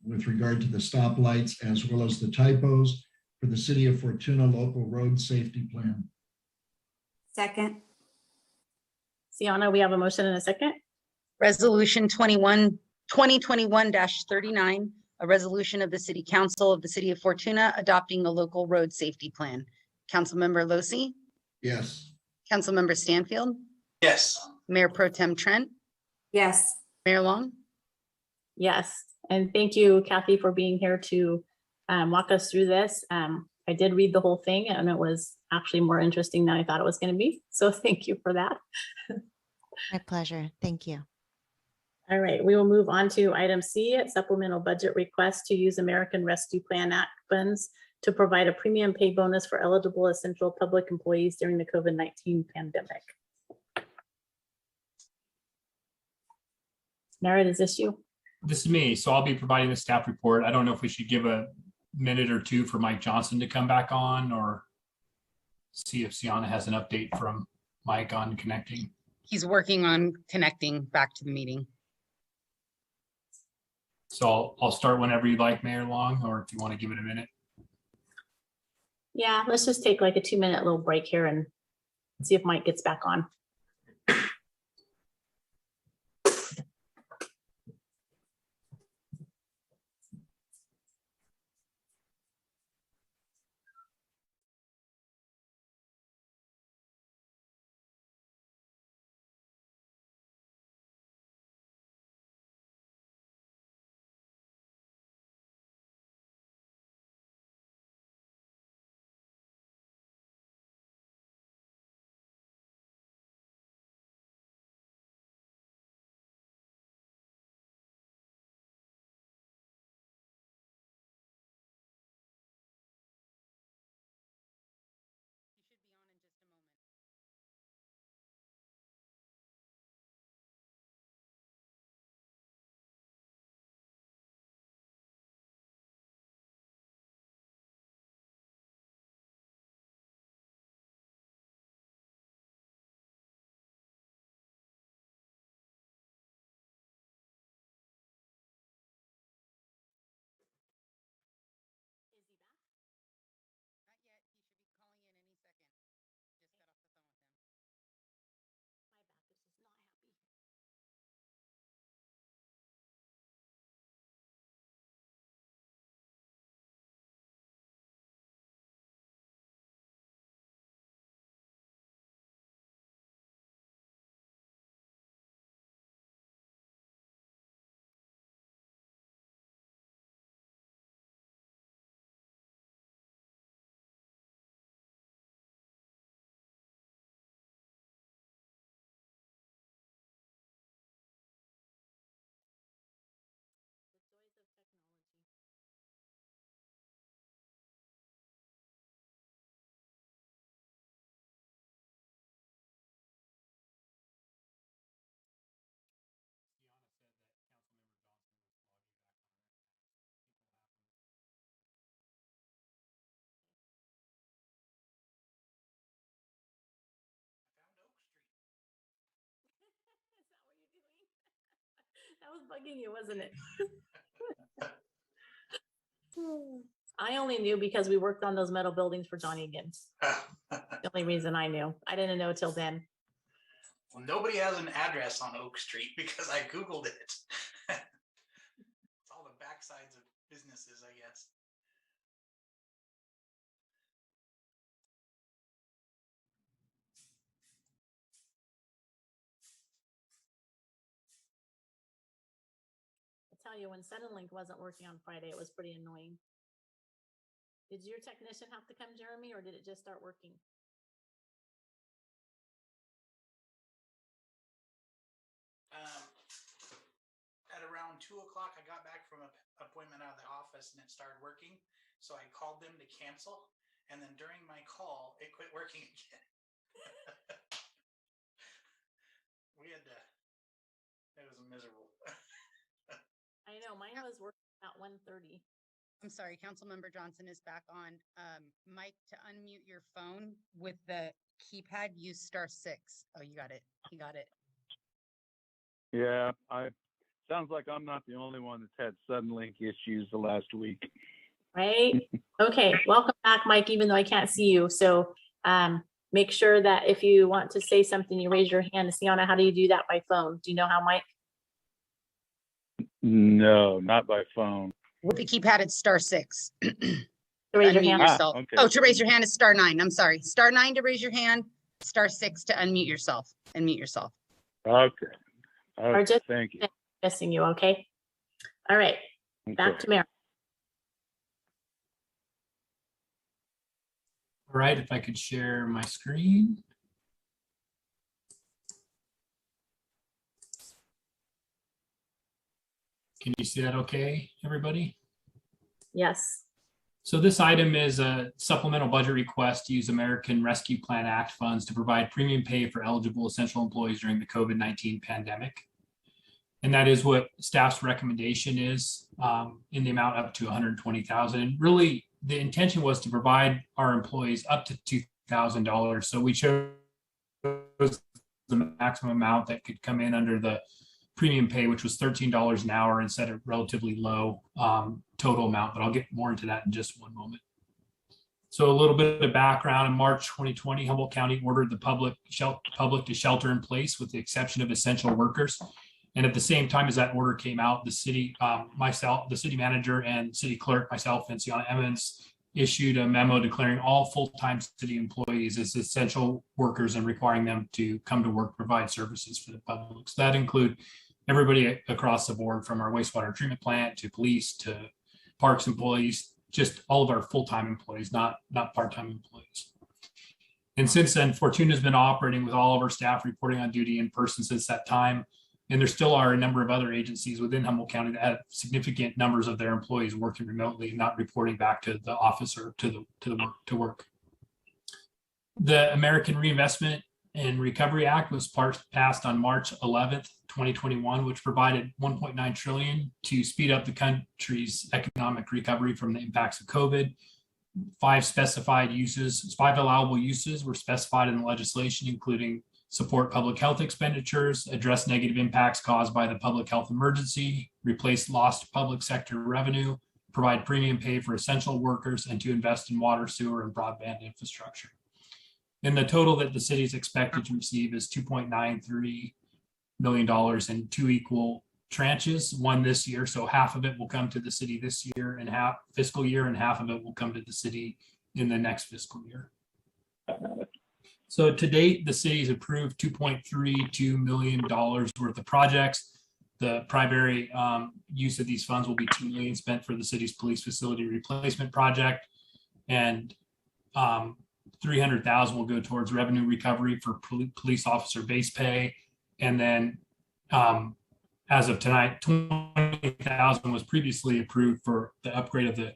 with regard to the stoplights as well as the typos for the City of Fortuna local road safety plan. Second. Sienna, we have a motion and a second. Resolution 2021-39, a resolution of the City Council of the City of Fortuna adopting a local road safety plan. Councilmember Losi, Yes. Councilmember Stanfield, Yes. Mayor Pro Tem Trent, Yes. Mayor Long. Yes, and thank you, Kathy, for being here to walk us through this. I did read the whole thing and it was actually more interesting than I thought it was going to be. So thank you for that. My pleasure. Thank you. All right, we will move on to item C, supplemental budget request to use American Rescue Plan Act funds to provide a premium pay bonus for eligible essential public employees during the COVID-19 pandemic. Merritt, is this you? This is me. So I'll be providing the staff report. I don't know if we should give a minute or two for Mike Johnson to come back on, or see if Sienna has an update from Mike on connecting. He's working on connecting back to the meeting. So I'll start whenever you'd like, Mayor Long, or if you want to give it a minute. Yeah, let's just take like a 2-minute little break here and see if Mike gets back on. That was bugging you, wasn't it? I only knew because we worked on those metal buildings for Johnny again. The only reason I knew. I didn't know till then. Well, nobody has an address on Oak Street because I Googled it. It's all the backsides of businesses, I guess. I tell you, when Suddenlink wasn't working on Friday, it was pretty annoying. Did your technician have to come, Jeremy, or did it just start working? At around 2 o'clock, I got back from an appointment out of the office and it started working. So I called them to cancel. And then during my call, it quit working again. It was miserable. I know, mine was working at 1:30. I'm sorry, Councilmember Johnson is back on. Mike, to unmute your phone with the keypad, use *6. Oh, you got it. He got it. Yeah, sounds like I'm not the only one that's had Suddenlink issues the last week. Right? Okay, welcome back, Mike, even though I can't see you. So make sure that if you want to say something, you raise your hand. Sienna, how do you do that by phone? Do you know how, Mike? No, not by phone. With the keypad, it's *6. To raise your Unmute hand? yourself. Okay. Oh, to raise your hand is *9. I'm sorry. *9 to raise your hand, *6 to unmute yourself and mute yourself. Okay. Or just Thank you. missing you, okay? All right, back Okay. to Mary. All right, if I could share my screen. Can you see that okay, everybody? Yes. So this item is a supplemental budget request to use American Rescue Plan Act funds to provide premium pay for eligible essential employees during the COVID-19 pandemic. And that is what staff's recommendation is, in the amount up to $120,000. And really, the intention was to provide our employees up to $2,000. So we chose the maximum amount that could come in under the premium pay, which was $13 an hour, and set a relatively low total amount. But I'll get more into that in just one moment. So a little bit of background: in March 2020, Humboldt County ordered the public to shelter in place with the exception of essential workers. And at the same time as that order came out, the city, myself, the city manager and city clerk, myself and Sienna Evans, issued a memo declaring all full-time city employees as essential workers and requiring them to come to work, provide services for the public. So that include everybody across the board, from our wastewater treatment plant to police to parks employees, just all of our full-time employees, not part-time employees. And since then, Fortuna has been operating with all of our staff reporting on duty in person since that time. And there still are a number of other agencies within Humboldt County that have significant numbers of their employees working remotely and not reporting back to the office or to work. The American Reinvestment and Recovery Act was passed on March 11th, 2021, which provided $1.9 trillion to speed up the country's economic recovery from the impacts of COVID. 5 allowable uses were specified in the legislation, including support public health expenditures, address negative impacts caused by the public health emergency, replace lost public sector revenue, provide premium pay for essential workers, and to invest in water, sewer, and broadband infrastructure. And the total that the city is expected to receive is $2.93 million in 2 equal tranches, one this year. So half of it will come to the city this year and half fiscal year, and half of it will come to the city in the next fiscal year. So to date, the city's approved $2.32 million worth of projects. The primary use of these funds will be $2 million spent for the city's police facility replacement project, and $300,000 will go towards revenue recovery for police officer base pay. And then as of tonight, $20,000 was previously approved for the upgrade of the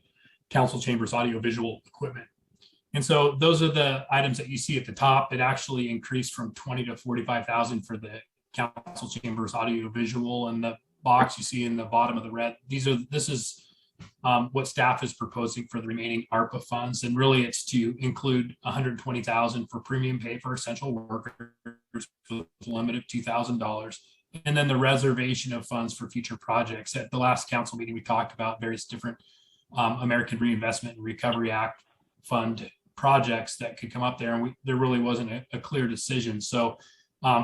council chambers audiovisual equipment. And so those are the items that you see at the top. It actually increased from 20 to 45,000 for the council chambers audio visual, and the box you see in the bottom of the red. This is what staff is proposing for the remaining ARPA funds, and really it's to include 120,000 for premium pay for essential workers with a limit of $2,000, and then the reservation of funds for future projects. At the last council meeting, we talked about various different American Reinvestment and Recovery Act fund projects that could come up there, and there really wasn't a clear decision. So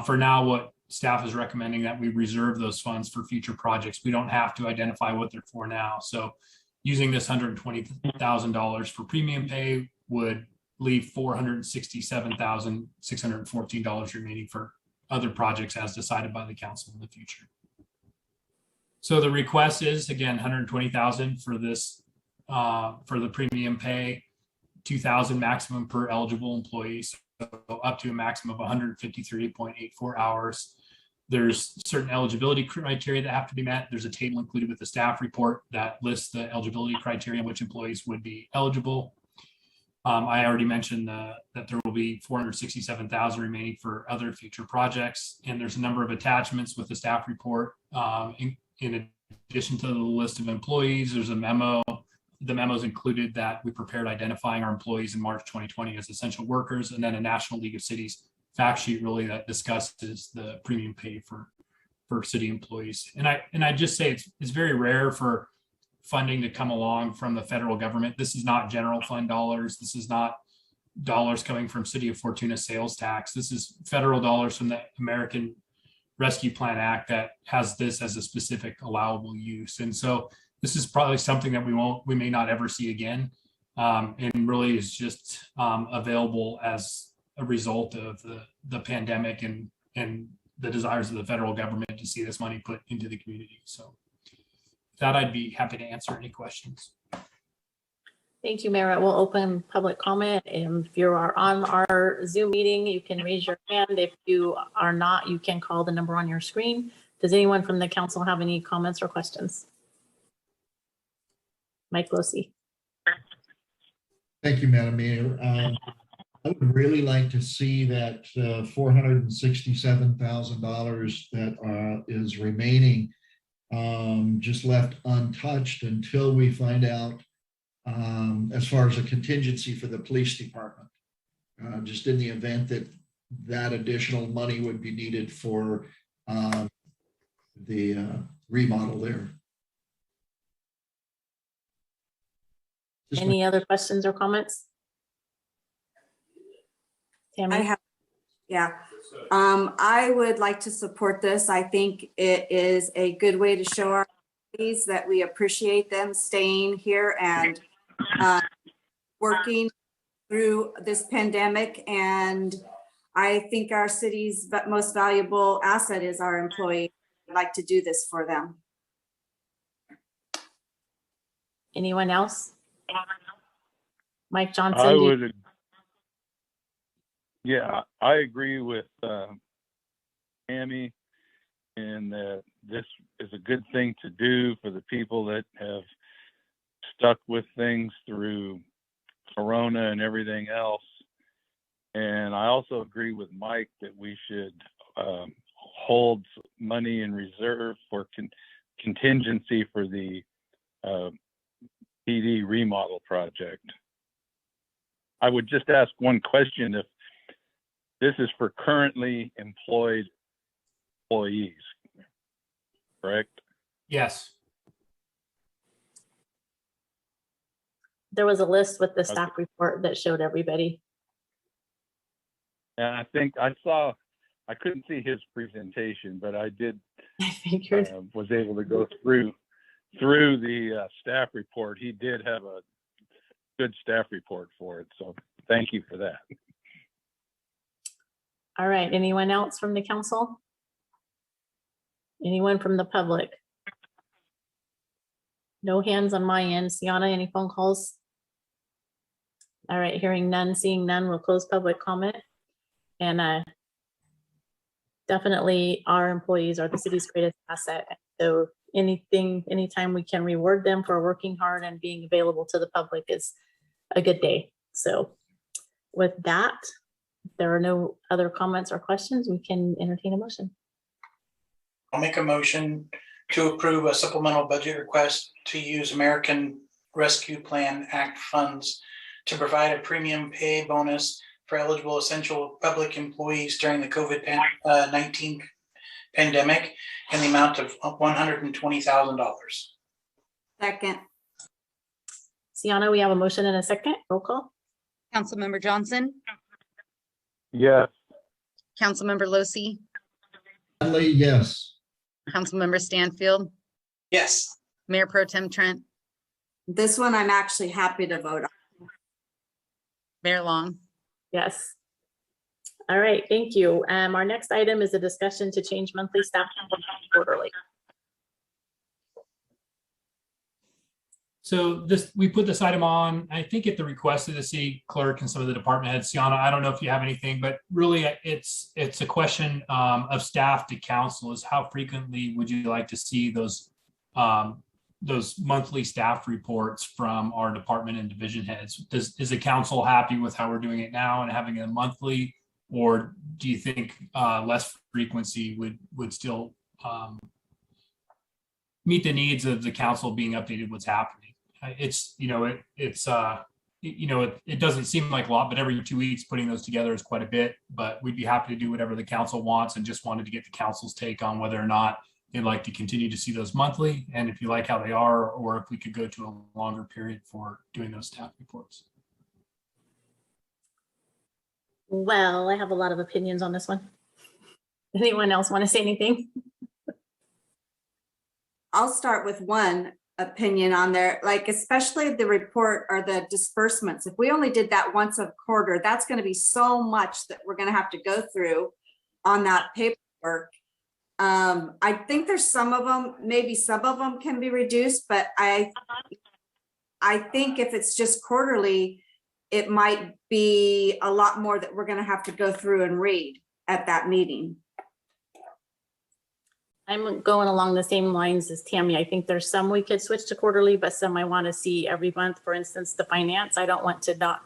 for now, what staff is recommending that we reserve those funds for future projects. We don't have to identify what they're for now. So using this $120,000 for premium pay would leave $467,614 remaining for other projects as decided by the council in the future. So the request is, again, $120,000 for this, for the premium pay, $2,000 maximum per eligible employee, so up to a maximum of 153.84 hours. There's certain eligibility criteria that have to be met. There's a table included with the staff report that lists the eligibility criteria, which employees would be eligible. I already mentioned that there will be $467,000 remaining for other future projects, and there's a number of attachments with the staff report. In addition to the list of employees, there's a memo. The memos included that we prepared identifying our employees in March 2020 as essential workers, and then a National League of Cities fact sheet really that discusses the premium pay for city employees. And I just say it's very rare for funding to come along from the federal government. This is not general fund dollars. This is not dollars coming from City of Fortuna sales tax. This is federal dollars from the American Rescue Plan Act that has this as a specific allowable use. And so this is probably something that we may not ever see again, and really is just available as a result of the pandemic and the desires of the federal government to see this money put into the community. So with that, I'd be happy to answer any questions. Thank you, Mayor. We'll open public comment. And if you are on our Zoom meeting, you can raise your hand. If you are not, you can call the number on your screen. Does anyone from the council have any comments or questions? Mike Losey. Thank you, Madam Mayor. I would really like to see that $467,000 that is remaining just left untouched until we find out as far as a contingency for the police department. Just in the event that that additional money would be needed for the remodel there. Just Any other questions or comments? Tammy? I have, yeah. I would like to support this. I think it is a good way to show our employees that we appreciate them staying here and working through this pandemic. And I think our city's most valuable asset is our employees. I'd like to do this for them. Anyone else? Mike Johnson? I would, yeah, I agree with Tammy, and that this is a good thing to do for the people that have stuck with things through Corona and everything else. And I also agree with Mike that we should hold money in reserve for contingency for the PD remodel project. I would just ask one question: if this is for currently employed employees, correct? Yes. There was a list with the staff report that showed everybody. And I think I couldn't see his presentation, but I did, I figured. was able to go through the staff report. He did have a good staff report for it. So thank you for that. All right, anyone else from the council? Anyone from the public? No hands on my end. Sienna, any phone calls? All right, hearing none, seeing none, we'll close public comment. And definitely our employees are the city's greatest asset. So anytime we can reward them for working hard and being available to the public is a good day. So with that, if there are no other comments or questions, we can entertain a motion. I'll make a motion to approve a supplemental budget request to use American Rescue Plan Act funds to provide a premium pay bonus for eligible essential public employees during the COVID-19 pandemic in the amount of $120,000. Second. Sienna, we have a motion and a second. Roll call. Councilmember Johnson, Yes. Councilmember Losi, Bradley, yes. Councilmember Stanfield, Yes. Mayor Pro Tem Trent, This one I'm actually happy to vote on. Mayor Long. Yes. All right, thank you. Our next item is a discussion to change monthly staff quarterly. So we put this item on, I think at the request of the city clerk and some of the department heads. Sienna, I don't know if you have anything, but really it's a question of staff to council is how frequently would you like to see those monthly staff reports from our department and division heads? Is the council happy with how we're doing it now and having it monthly? Or do you think less frequency would still meet the needs of the council being updated what's happening? It doesn't seem like a lot, but every 2 weeks putting those together is quite a bit. But we'd be happy to do whatever the council wants, and just wanted to get the council's take on whether or not they'd like to continue to see those monthly, and if you like how they are, or if we could go to a longer period for doing those staff reports. Well, I have a lot of opinions on this one. Anyone else want to say anything? I'll start with one opinion on there, like especially the report or the disbursements. If we only did that once a quarter, that's going to be so much that we're going to have to go through on that paperwork. I think there's some of them, maybe some of them can be reduced, but I think if it's just quarterly, it might be a lot more that we're going to have to go through and read at that meeting. I'm going along the same lines as Tammy. I think there's some we could switch to quarterly, but some I want to see every month. For instance, the finance, I don't want to not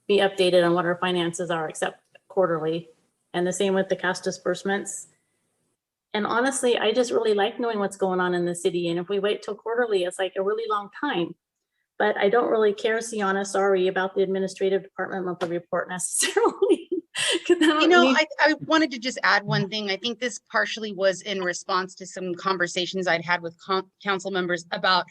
be updated on what our finances are except quarterly. And the same with the cash disbursements. And honestly, I just really like knowing what's going on in the city. And if we wait till quarterly, it's like a really long time. But I don't really care, Sienna, sorry, about the administrative department monthly report necessarily. You know, I wanted to just add one thing. I think this partially was in response to some conversations I'd had with council members about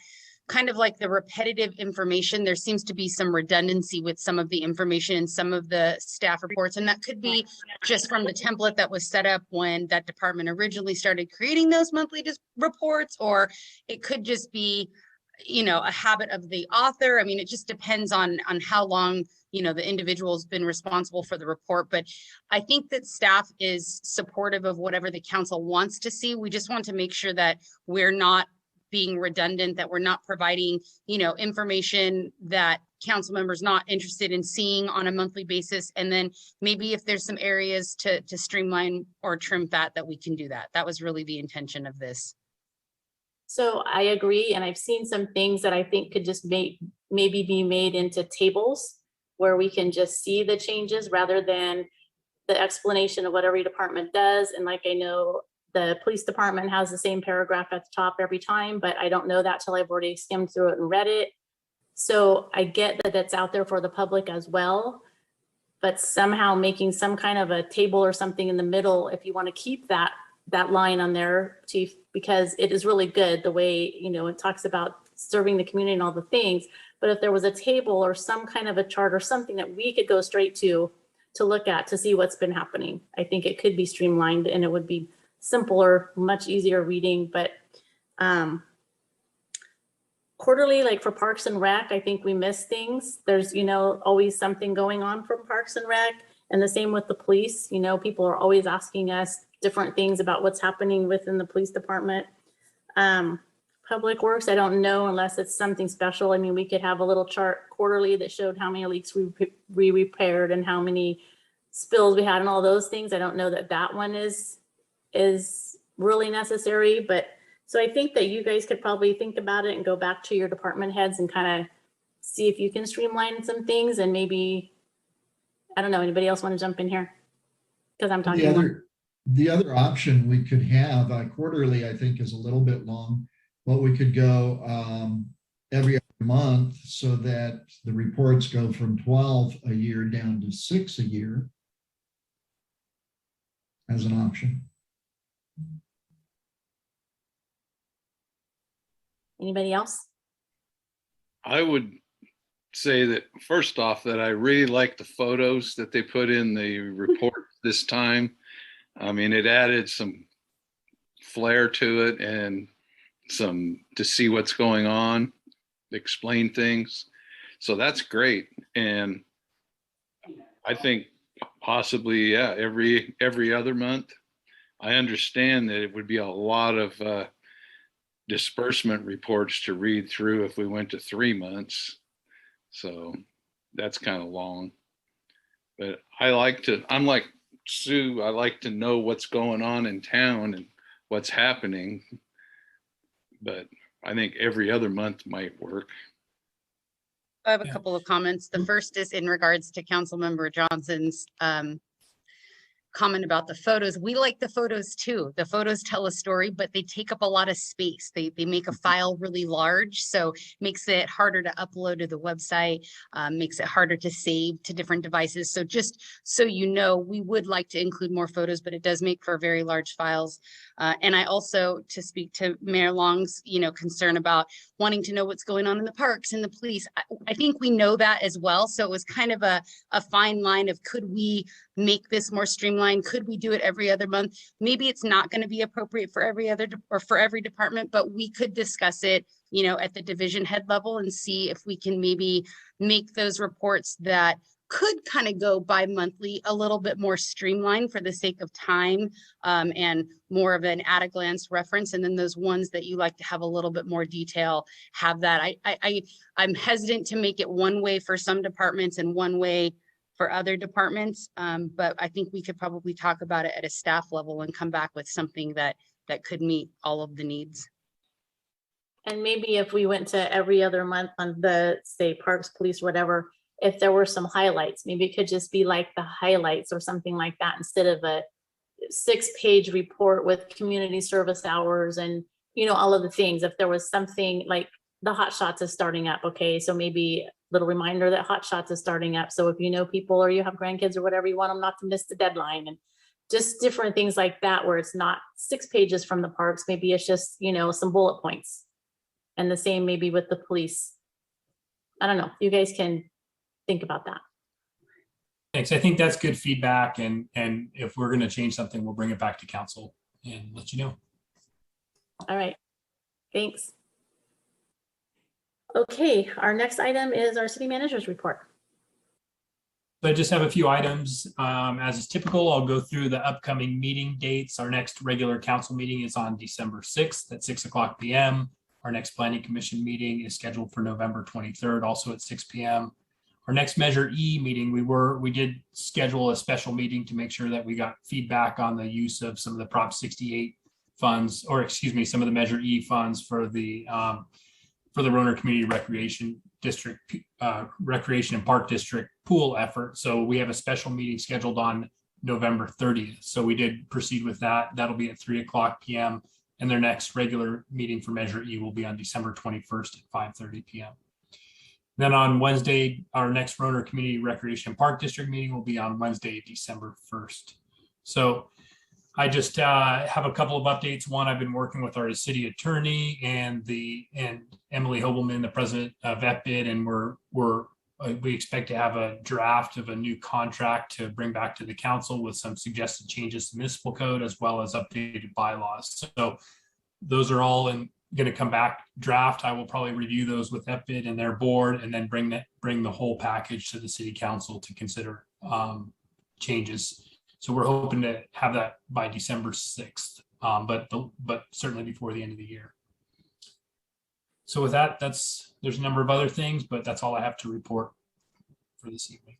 kind of like the repetitive information. There seems to be some redundancy with some of the information in some of the staff reports. And that could be just from the template that was set up when that department originally started creating those monthly reports, or it could just be, you know, a habit of the author. I mean, it just depends on how long, you know, the individual's been responsible for the report. But I think that staff is supportive of whatever the council wants to see. We just want to make sure that we're not being redundant, that we're not providing, you know, information that council members not interested in seeing on a monthly basis. And then maybe if there's some areas to streamline or trim fat, that we can do that. That was really the intention of this. So I agree. And I've seen some things that I think could just maybe be made into tables where we can just see the changes rather than the explanation of what every department does. And like, I know the police department has the same paragraph at the top every time, but I don't know that till I've already skimmed through it and read it. So I get that that's out there for the public as well, but somehow making some kind of a table or something in the middle, if you want to keep that line on there, Chief, because it is really good the way, you know, it talks about serving the community and all the things. But if there was a table or some kind of a chart or something that we could go straight to look at, to see what's been happening, I think it could be streamlined and it would be simpler, much easier reading. But quarterly, like for Parks and Rec, I think we miss things. There's, you know, always something going on from Parks and Rec, and the same with the police. You know, people are always asking us different things about what's happening within the police department. Public Works, I don't know unless it's something special. I mean, we could have a little chart quarterly that showed how many leaks we repaired and how many spills we had and all those things. I don't know that that one is really necessary, but so I think that you guys could probably think about it and go back to your department heads and kind of see if you can streamline some things. And maybe, I don't know, anybody else want to jump in here? Because I'm talking. The other option we could have quarterly, I think, is a little bit long, but we could go every other month so that the reports go from 12 a year down to 6 a year as an option. Anybody else? I would say that first off, that I really like the photos that they put in the report this time. I mean, it added some flair to it and some to see what's going on, explain things. So that's great. And I think possibly, yeah, every other month. I understand that it would be a lot of disbursement reports to read through if we went to 3 months. So that's kind of long. But I'm like Sue, I like to know what's going on in town and what's happening. But I think every other month might work. I have a couple of comments. The first is in regards to Councilmember Johnson's comment about the photos. We like the photos too. The photos tell a story, but they take up a lot of space. They make a file really large, so makes it harder to upload to the website, makes it harder to save to different devices. So just so you know, we would like to include more photos, but it does make for very large files. And I also, to speak to Mayor Long's, you know, concern about wanting to know what's going on in the parks and the police. I think we know that as well. So it was kind of a fine line of, could we make this more streamlined? Could we do it every other month? Maybe it's not going to be appropriate for every other or for every department, but we could discuss it, you know, at the division head level and see if we can maybe make those reports that could kind of go bi-monthly a little bit more streamlined for the sake of time, and more of an at a glance reference. And then those ones that you like to have a little bit more detail, have that. I'm hesitant to make it one way for some departments and one way for other departments. But I think we could probably talk about it at a staff level and come back with something that that could meet all of the needs. And maybe if we went to every other month on the, say, parks, police, whatever, if there were some highlights, maybe it could just be like the highlights or something like that instead of a 6-page report with community service hours and, you know, all of the things. If there was something like the Hot Shots is starting up, okay, so maybe a little reminder that Hot Shots is starting up. So if you know people or you have grandkids or whatever, you want them not to miss the deadline, and just different things like that, where it's not 6 pages from the parks, maybe it's just, you know, some bullet points. And the same maybe with the police. I don't know, you guys can think about that. Thanks. I think that's good feedback. And if we're going to change something, we'll bring it back to council and let you know. All right, thanks. Okay, our next item is our city manager's report. So I just have a few items. As is typical, I'll go through the upcoming meeting dates. Our next regular council meeting is on December 6th at 6:00 p.m. Our next planning commission meeting is scheduled for November 23rd, also at 6 p.m. Our next Measure E meeting, we did schedule a special meeting to make sure that we got feedback on the use of some of the Prop 68 funds, or excuse me, some of the Measure E funds for the Roner Community Recreation District, Recreation and Park District pool effort. So we have a special meeting scheduled on November 30th. So we did proceed with that. That'll be at 3:00 p.m. And their next regular meeting for Measure E will be on December 21st at 5:30 p.m. Then on Wednesday, our next Roner Community Recreation and Park District meeting will be on Wednesday, December 1st. So I just have a couple of updates. One, I've been working with our city attorney and Emily Hobelman, the president of FBID, and we expect to have a draft of a new contract to bring back to the council with some suggested changes to municipal code as well as updated bylaws. So those are all going to come back draft. I will probably review those with FBID and their board, and then bring the whole package to the city council to consider changes. So we're hoping to have that by December 6th, but certainly before the end of the year. So with that, there's a number of other things, but that's all I have to report for this evening.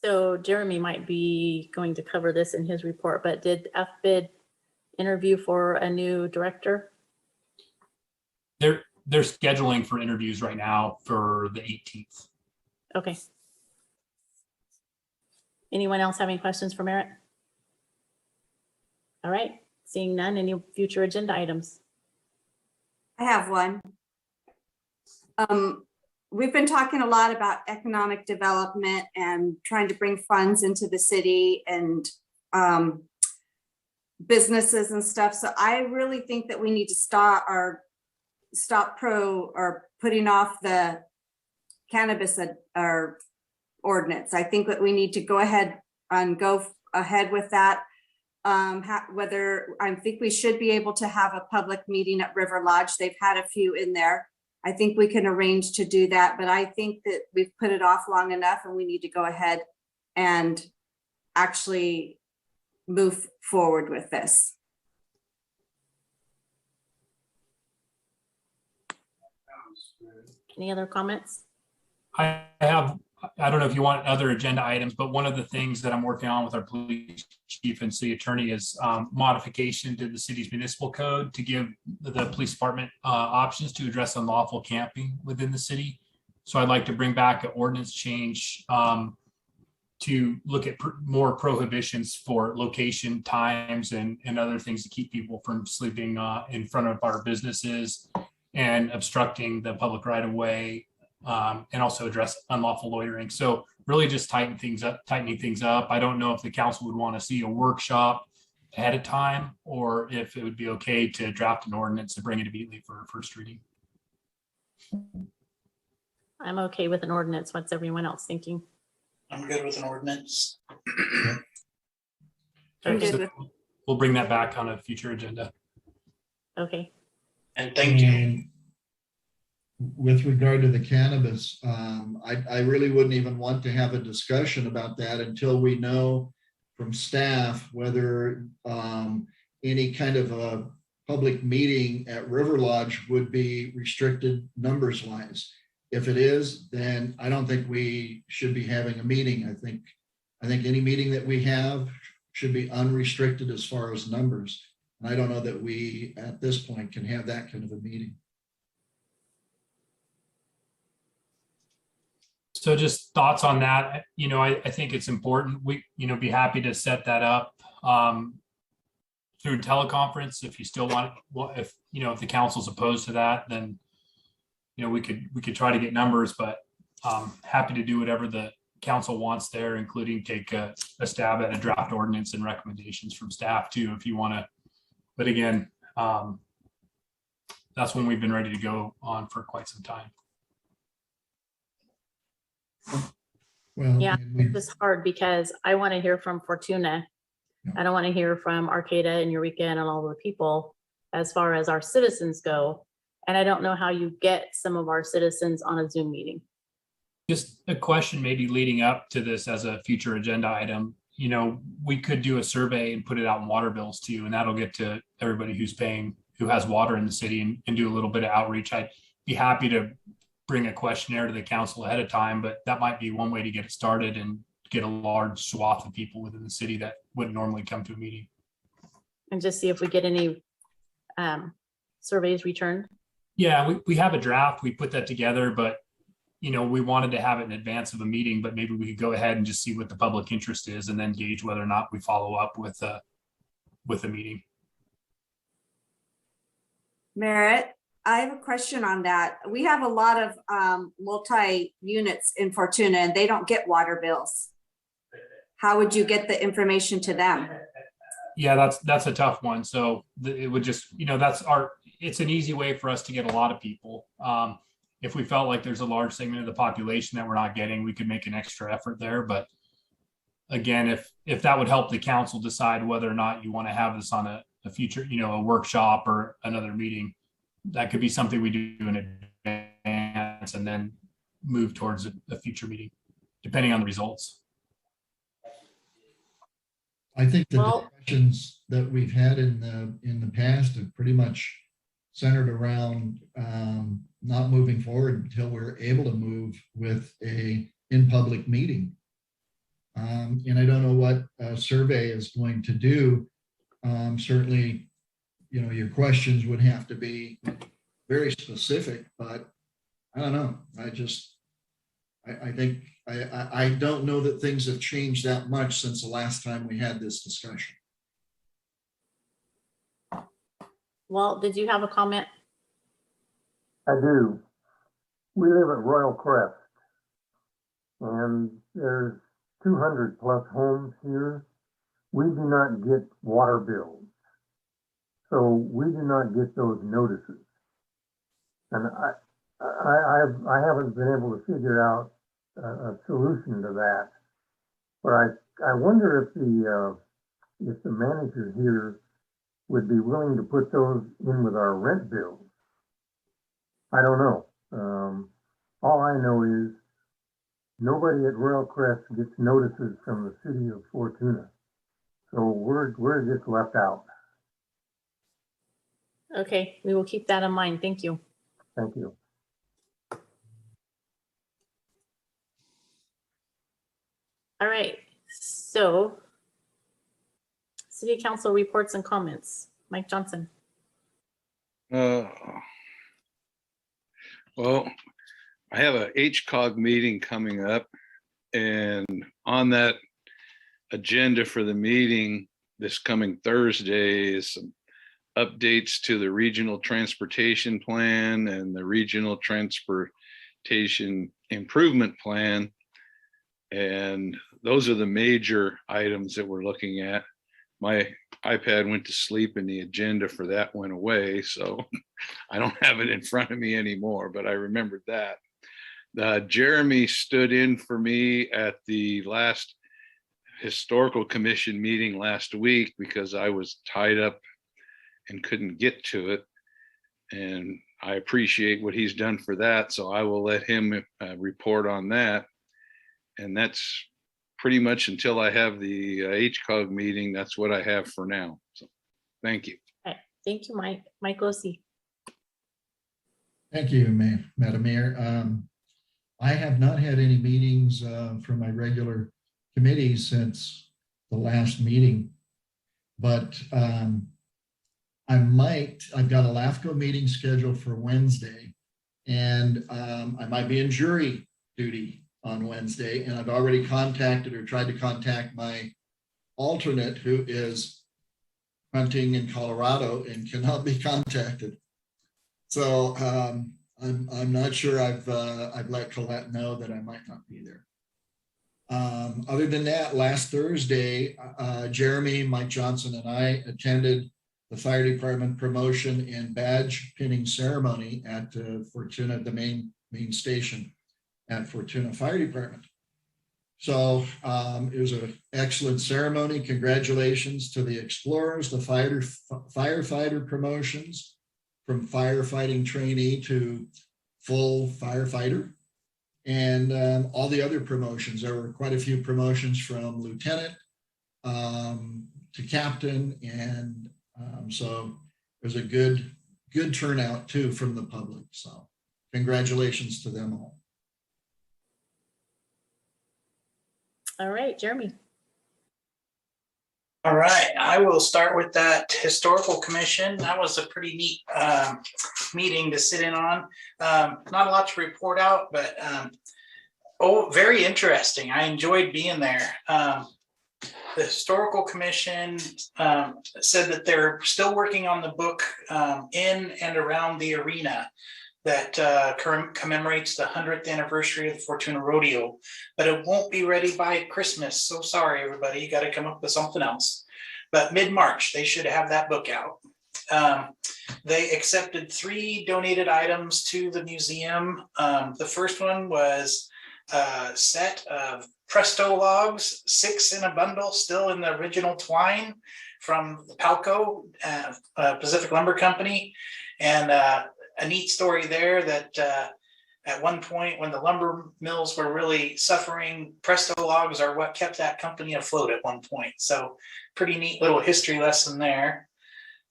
So Jeremy might be going to cover this in his report, but did FBID interview for a new director? They're scheduling for interviews right now for the 18th. Okay. Anyone else have any questions for Merritt? All right, seeing none, any future agenda items? I have one. We've been talking a lot about economic development and trying to bring funds into the city and businesses and stuff. So I really think that we need to stop putting off the cannabis ordinance. I think that we need to go ahead with that. I think we should be able to have a public meeting at River Lodge. They've had a few in there. I think we can arrange to do that, but I think that we've put it off long enough and we need to go ahead and actually move forward with this. Any other comments? I don't know if you want other agenda items, but one of the things that I'm working on with our police chief and city attorney is modification to the city's municipal code to give the police department options to address unlawful camping within the city. So I'd like to bring back an ordinance change to look at more prohibitions for location, times, and other things to keep people from sleeping in front of our businesses and obstructing the public right of way. And also address unlawful loitering. So really just tightening things up. I don't know if the council would want to see a workshop ahead of time, or if it would be okay to draft an ordinance to bring it immediately for first reading. I'm okay with an ordinance. What's everyone else thinking? I'm good with an ordinance. Okay. We'll bring that back on a future agenda. Okay. And thank you. With regard to the cannabis, I really wouldn't even want to have a discussion about that until we know from staff whether any kind of a public meeting at River Lodge would be restricted numbers wise. If it is, then I don't think we should be having a meeting. I think any meeting that we have should be unrestricted as far as numbers. And I don't know that we, at this point, can have that kind of a meeting. So just thoughts on that. I think it's important. We, be happy to set that up through teleconference. If you still want, if the council's opposed to that, then, we could try to get numbers, but happy to do whatever the council wants there, including take a stab at a draft ordinance and recommendations from staff too, if you want to. But again, that's when we've been ready to go on for quite some time. Well, Yeah, and we- it's hard because I want to hear from Fortuna. I don't want to hear from Arcata and Eureka and all the people as far as our citizens go. And I don't know how you get some of our citizens on a Zoom meeting. Just a question maybe leading up to this as a future agenda item. We could do a survey and put it out in water bills too, and that'll get to everybody who's paying, who has water in the city, and do a little bit of outreach. I'd be happy to bring a questionnaire to the council ahead of time, but that might be one way to get it started and get a large swath of people within the city that wouldn't normally come to a meeting. And just see if we get any surveys returned. Yeah, we have a draft. We put that together, but we wanted to have it in advance of a meeting, but maybe we could go ahead and just see what the public interest is and then gauge whether or not we follow up with a meeting. Merritt, I have a question on that. We have a lot of multi-units in Fortuna and they don't get water bills. How would you get the information to them? Yeah, that's a tough one. So it would just, it's an easy way for us to get a lot of people. If we felt like there's a large segment of the population that we're not getting, we could make an extra effort there. But again, if that would help the council decide whether or not you want to have this on a future, a workshop or another meeting, that could be something we do in advance and then move towards a future meeting, depending on the results. I think the discussions that we've had in the past have pretty much centered around not moving forward until we're able to move with a in-public meeting. And I don't know what a survey is going to do. Certainly, your questions would have to be very specific, but I don't know. I think I don't know that things have changed that much since the last time we had this discussion. Walt, did you have a comment? I do. We live at Royal Crest, and there's 200 plus homes here. We do not get water bills, so we do not get those notices. And I haven't been able to figure out a solution to that. But I wonder if the manager here would be willing to put those in with our rent bills. I don't know. All I know is nobody at Royal Crest gets notices from the city of Fortuna. So we're just left out. Okay, we will keep that in mind. Thank you. Thank you. All right, so City Council reports and comments. Mike Johnson. Well, I have a HCOG meeting coming up, and on that agenda for the meeting this coming Thursday is some updates to the regional transportation plan and the regional transportation improvement plan. And those are the major items that we're looking at. My iPad went to sleep and the agenda for that went away, so I don't have it in front of me anymore, but I remembered that. Jeremy stood in for me at the last historical commission meeting last week because I was tied up and couldn't get to it. And I appreciate what he's done for that, so I will let him report on that. And that's pretty much until I have the HCOG meeting. That's what I have for now. So thank you. Okay. Thank you, Mike. Mike Losey. Thank you, Madam Mayor. I have not had any meetings from my regular committees since the last meeting, but I've got a LAFCO meeting scheduled for Wednesday, and I might be in jury duty on Wednesday, and I've already contacted or tried to contact my alternate who is hunting in Colorado and cannot be contacted. So I'm not sure I've let Colette know that I might not be there. Other than that, last Thursday, Jeremy, Mike Johnson, and I attended the fire department promotion and badge pinning ceremony at Fortuna, the main station at Fortuna Fire Department. So it was an excellent ceremony. Congratulations to the explorers, the firefighter promotions, from firefighting trainee to full firefighter, and all the other promotions. There were quite a few promotions from lieutenant to captain, and so it was a good turnout too from the public. So congratulations to them all. All right, Jeremy. All right, I will start with that historical commission. That was a pretty neat meeting to sit in on. Not a lot to report out, but very interesting. I enjoyed being there. The historical commission said that they're still working on the book in and around the arena that commemorates the 100th anniversary of the Fortuna Rodeo, but it won't be ready by Christmas. So sorry, everybody, you got to come up with something else. But mid-March, they should have that book out. They accepted 3 donated items to the museum. The first one was a set of Presto logs, 6 in a bundle, still in the original twine from Palco, Pacific Lumber Company. And a neat story there that at one point when the lumber mills were really suffering, Presto logs are what kept that company afloat at one point. So pretty neat little history lesson there.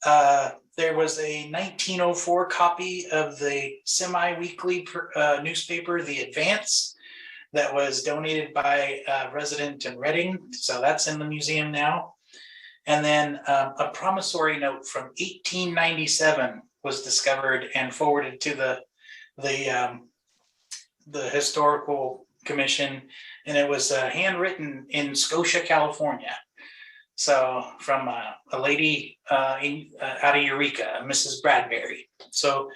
There was a 1904 copy of the semi-weekly newspaper, The Advance, that was donated by a resident in Reading. So that's in the museum now. And then a promissory note from 1897 was discovered and forwarded to the historical commission, and it was handwritten in Scotia, California. So from a lady out of Eureka, Mrs. Bradbury. So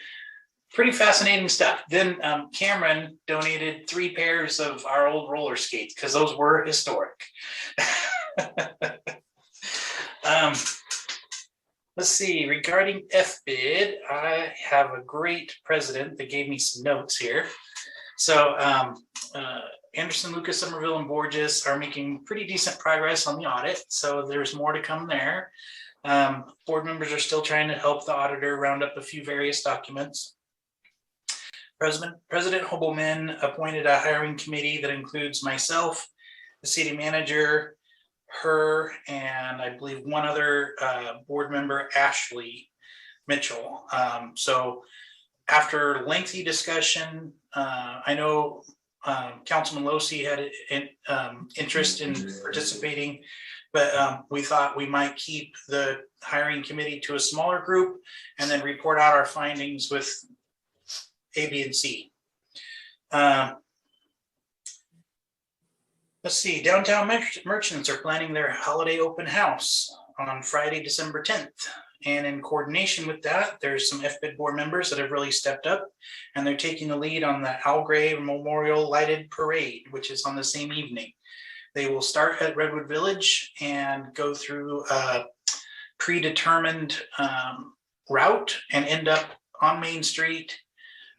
pretty fascinating stuff. Then Cameron donated 3 pairs of our old roller skates because those were historic. Let's see, regarding FBID, I have a great president that gave me some notes here. So Anderson, Lucas, Somerville, and Borges are making pretty decent progress on the audit. So there's more to come there. Board members are still trying to help the auditor round up a few various documents. President Hobelman appointed a hiring committee that includes myself, the city manager, her, and I believe one other board member, Ashley Mitchell. So after lengthy discussion, I know Councilman Losi had an interest in participating, but we thought we might keep the hiring committee to a smaller group and then report out our findings with A, B, and C. Let's see, downtown merchants are planning their holiday open house on Friday, December 10th. And in coordination with that, there's some FBID board members that have really stepped up, and they're taking the lead on the Al Gray Memorial Lighted Parade, which is on the same evening. They will start at Redwood Village and go through a predetermined route and end up on Main Street,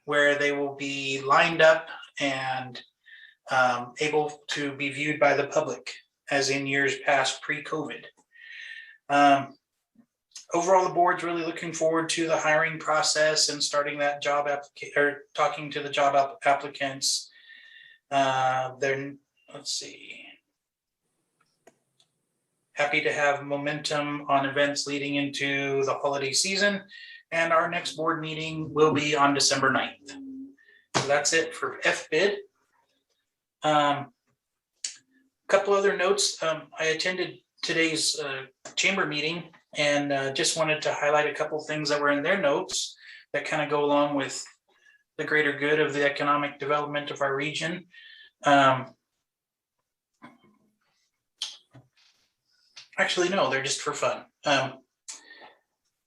where they will be lined up and able to be viewed by the public as in years past pre-COVID. Overall, the board's really looking forward to the hiring process and starting that job or talking to the job applicants. Then let's see. Happy to have momentum on events leading into the holiday season, and our next board meeting will be on December 9th. So that's it for FBID. Couple other notes. I attended today's chamber meeting, And just wanted to highlight a couple things that were in their notes that kind of go along with the greater good of the economic development of our region. Actually, no, they're just for fun.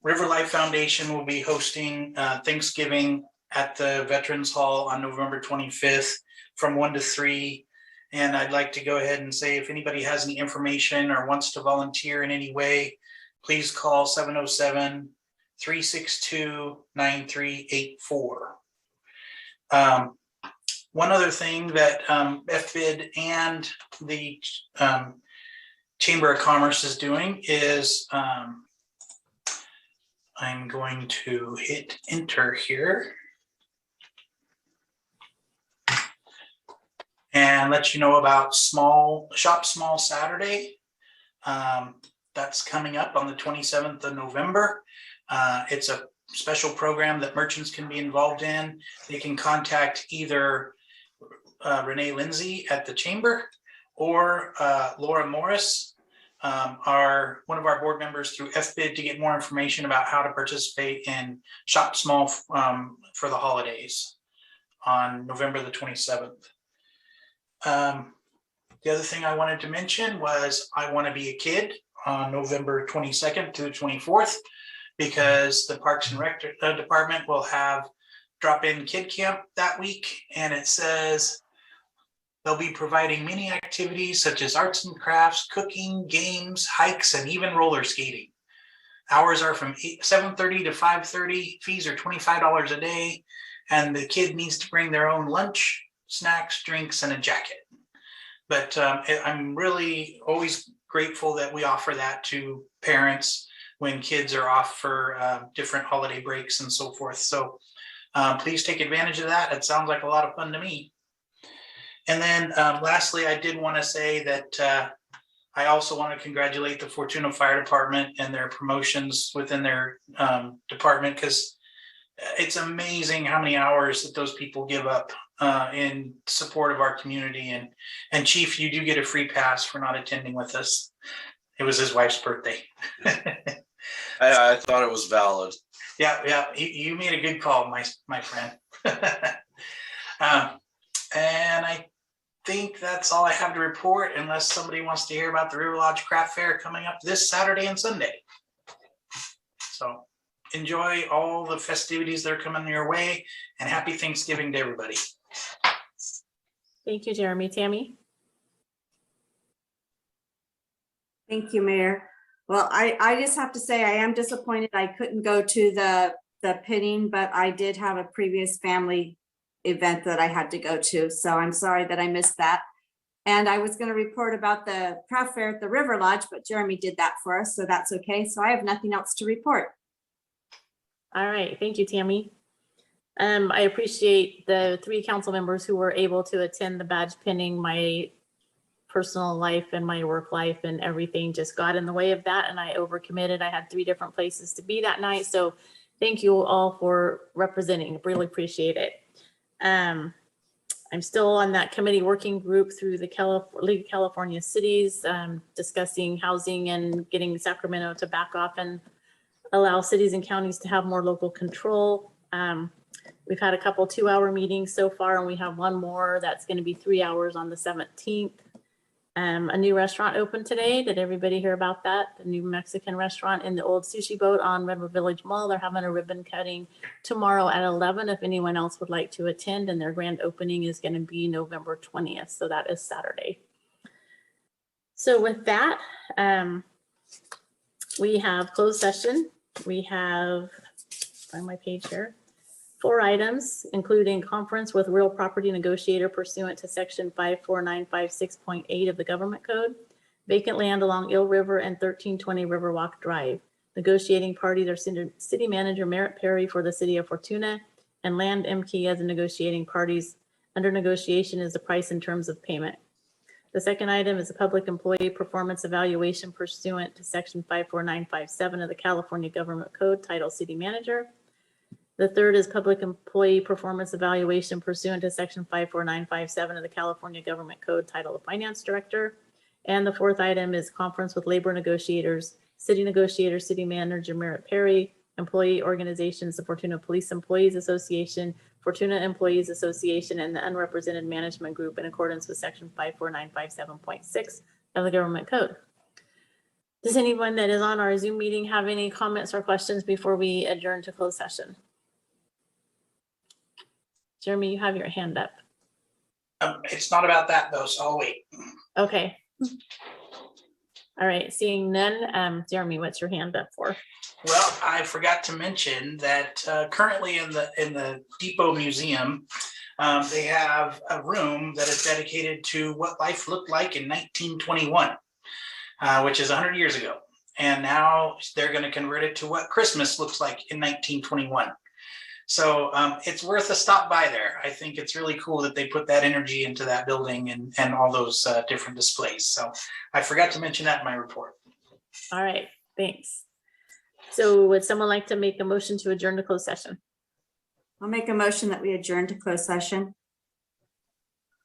River Life Foundation will be hosting Thanksgiving at the Veterans Hall on November 25th from 1 to 3. And I'd like to go ahead and say, if anybody has any information or wants to volunteer in any way, please call 707-362-9384. One other thing that FBID and the Chamber of Commerce is doing is I'm going to hit enter here and let you know about Shop Small Saturday. That's coming up on the 27th of November. It's a special program that merchants can be involved in. They can contact either Renee Lindsay at the Chamber or Laura Morris, one of our board members through FBID, to get more information about how to participate in Shop Small for the holidays on November the 27th. The other thing I wanted to mention was I Want to Be a Kid on November 22nd to the 24th, because the Parks and Rec Department will have drop-in kid camp that week, and it says they'll be providing many activities such as arts and crafts, cooking, games, hikes, and even roller skating. Hours are from 7:30 to 5:30. Fees are $25 a day, and the kid needs to bring their own lunch, snacks, drinks, and a jacket. But I'm really always grateful that we offer that to parents when kids are off for different holiday breaks and so forth. So please take advantage of that. It sounds like a lot of fun to me. And then lastly, I did want to say that I also want to congratulate the Fortuna Fire Department and their promotions within their department, because it's amazing how many hours that those people give up in support of our community. And Chief, you do get a free pass for not attending with us. It was his wife's birthday. I thought it was valid. Yeah, you made a good call, my friend. And I think that's all I have to report, unless somebody wants to hear about the River Lodge Craft Fair coming up this Saturday and Sunday. So enjoy all the festivities that are coming your way, and happy Thanksgiving to everybody. Thank you, Jeremy. Tammy? Thank you, Mayor. Well, I just have to say I am disappointed I couldn't go to the pinning, but I did have a previous family event that I had to go to. So I'm sorry that I missed that. And I was going to report about the craft fair at the River Lodge, but Jeremy did that for us, so that's okay. So I have nothing else to report. All right, thank you, Tammy. I appreciate the 3 council members who were able to attend the badge pinning. My personal life and my work life and everything just got in the way of that, and I overcommitted. I had 3 different places to be that night. So thank you all for representing. Really appreciate it. I'm still on that committee working group through the League of California Cities, discussing housing and getting Sacramento to back off and allow cities and counties to have more local control. We've had a couple 2-hour meetings so far, and we have one more that's going to be 3 hours on the 17th. A new restaurant opened today. Did everybody hear about that? The new Mexican restaurant in the old sushi boat on Red River Village Mall. They're having a ribbon cutting tomorrow at 11 if anyone else would like to attend, and their grand opening is going to be November 20th. So that is Saturday. So with that, we have closed session. We have, find my page here, 4 items, including conference with real property negotiator pursuant to section 54956.8 of the government code, vacant land along Eel River and 1320 Riverwalk Drive. Negotiating parties are city manager Merritt Perry for the city of Fortuna and Land MK as the negotiating parties. Under negotiation is the price and terms of payment. The second item is a public employee performance evaluation pursuant to section 54957 of the California Government Code, title City Manager. The third is public employee performance evaluation pursuant to section 54957 of the California Government Code, title of Finance Director. And the fourth item is conference with labor negotiators city negotiator, city manager Merritt Perry, employee organizations, the Fortuna Police Employees Association, Fortuna Employees Association, and the Unrepresented Management Group in accordance with section 54957.6 of the Government Code. Does anyone that is on our Zoom meeting have any comments or questions before we adjourn to closed session? Jeremy, you have your hand up. It's not about that though, so I'll wait. Okay. All right, seeing none, Jeremy, what's your hand up for? Well, I forgot to mention that currently in the Depot Museum, they have a room that is dedicated to what life looked like in 1921, which is 100 years ago. And now they're going to convert it to what Christmas looks like in 1921. So it's worth a stop by there. I think it's really cool that they put that energy into that building and all those different displays. So I forgot to mention that in my report. All right, thanks. So would someone like to make a motion to adjourn to closed session? I'll make a motion that we adjourn to closed session.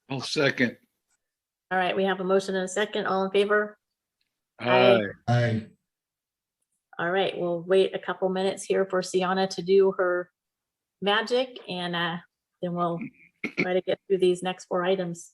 I'll second. All right, we have a motion and a second. All in favor? Aye. Aye. All right, we'll wait a couple minutes here for Sienna to do her magic, and then we'll try to get through these next 4 items.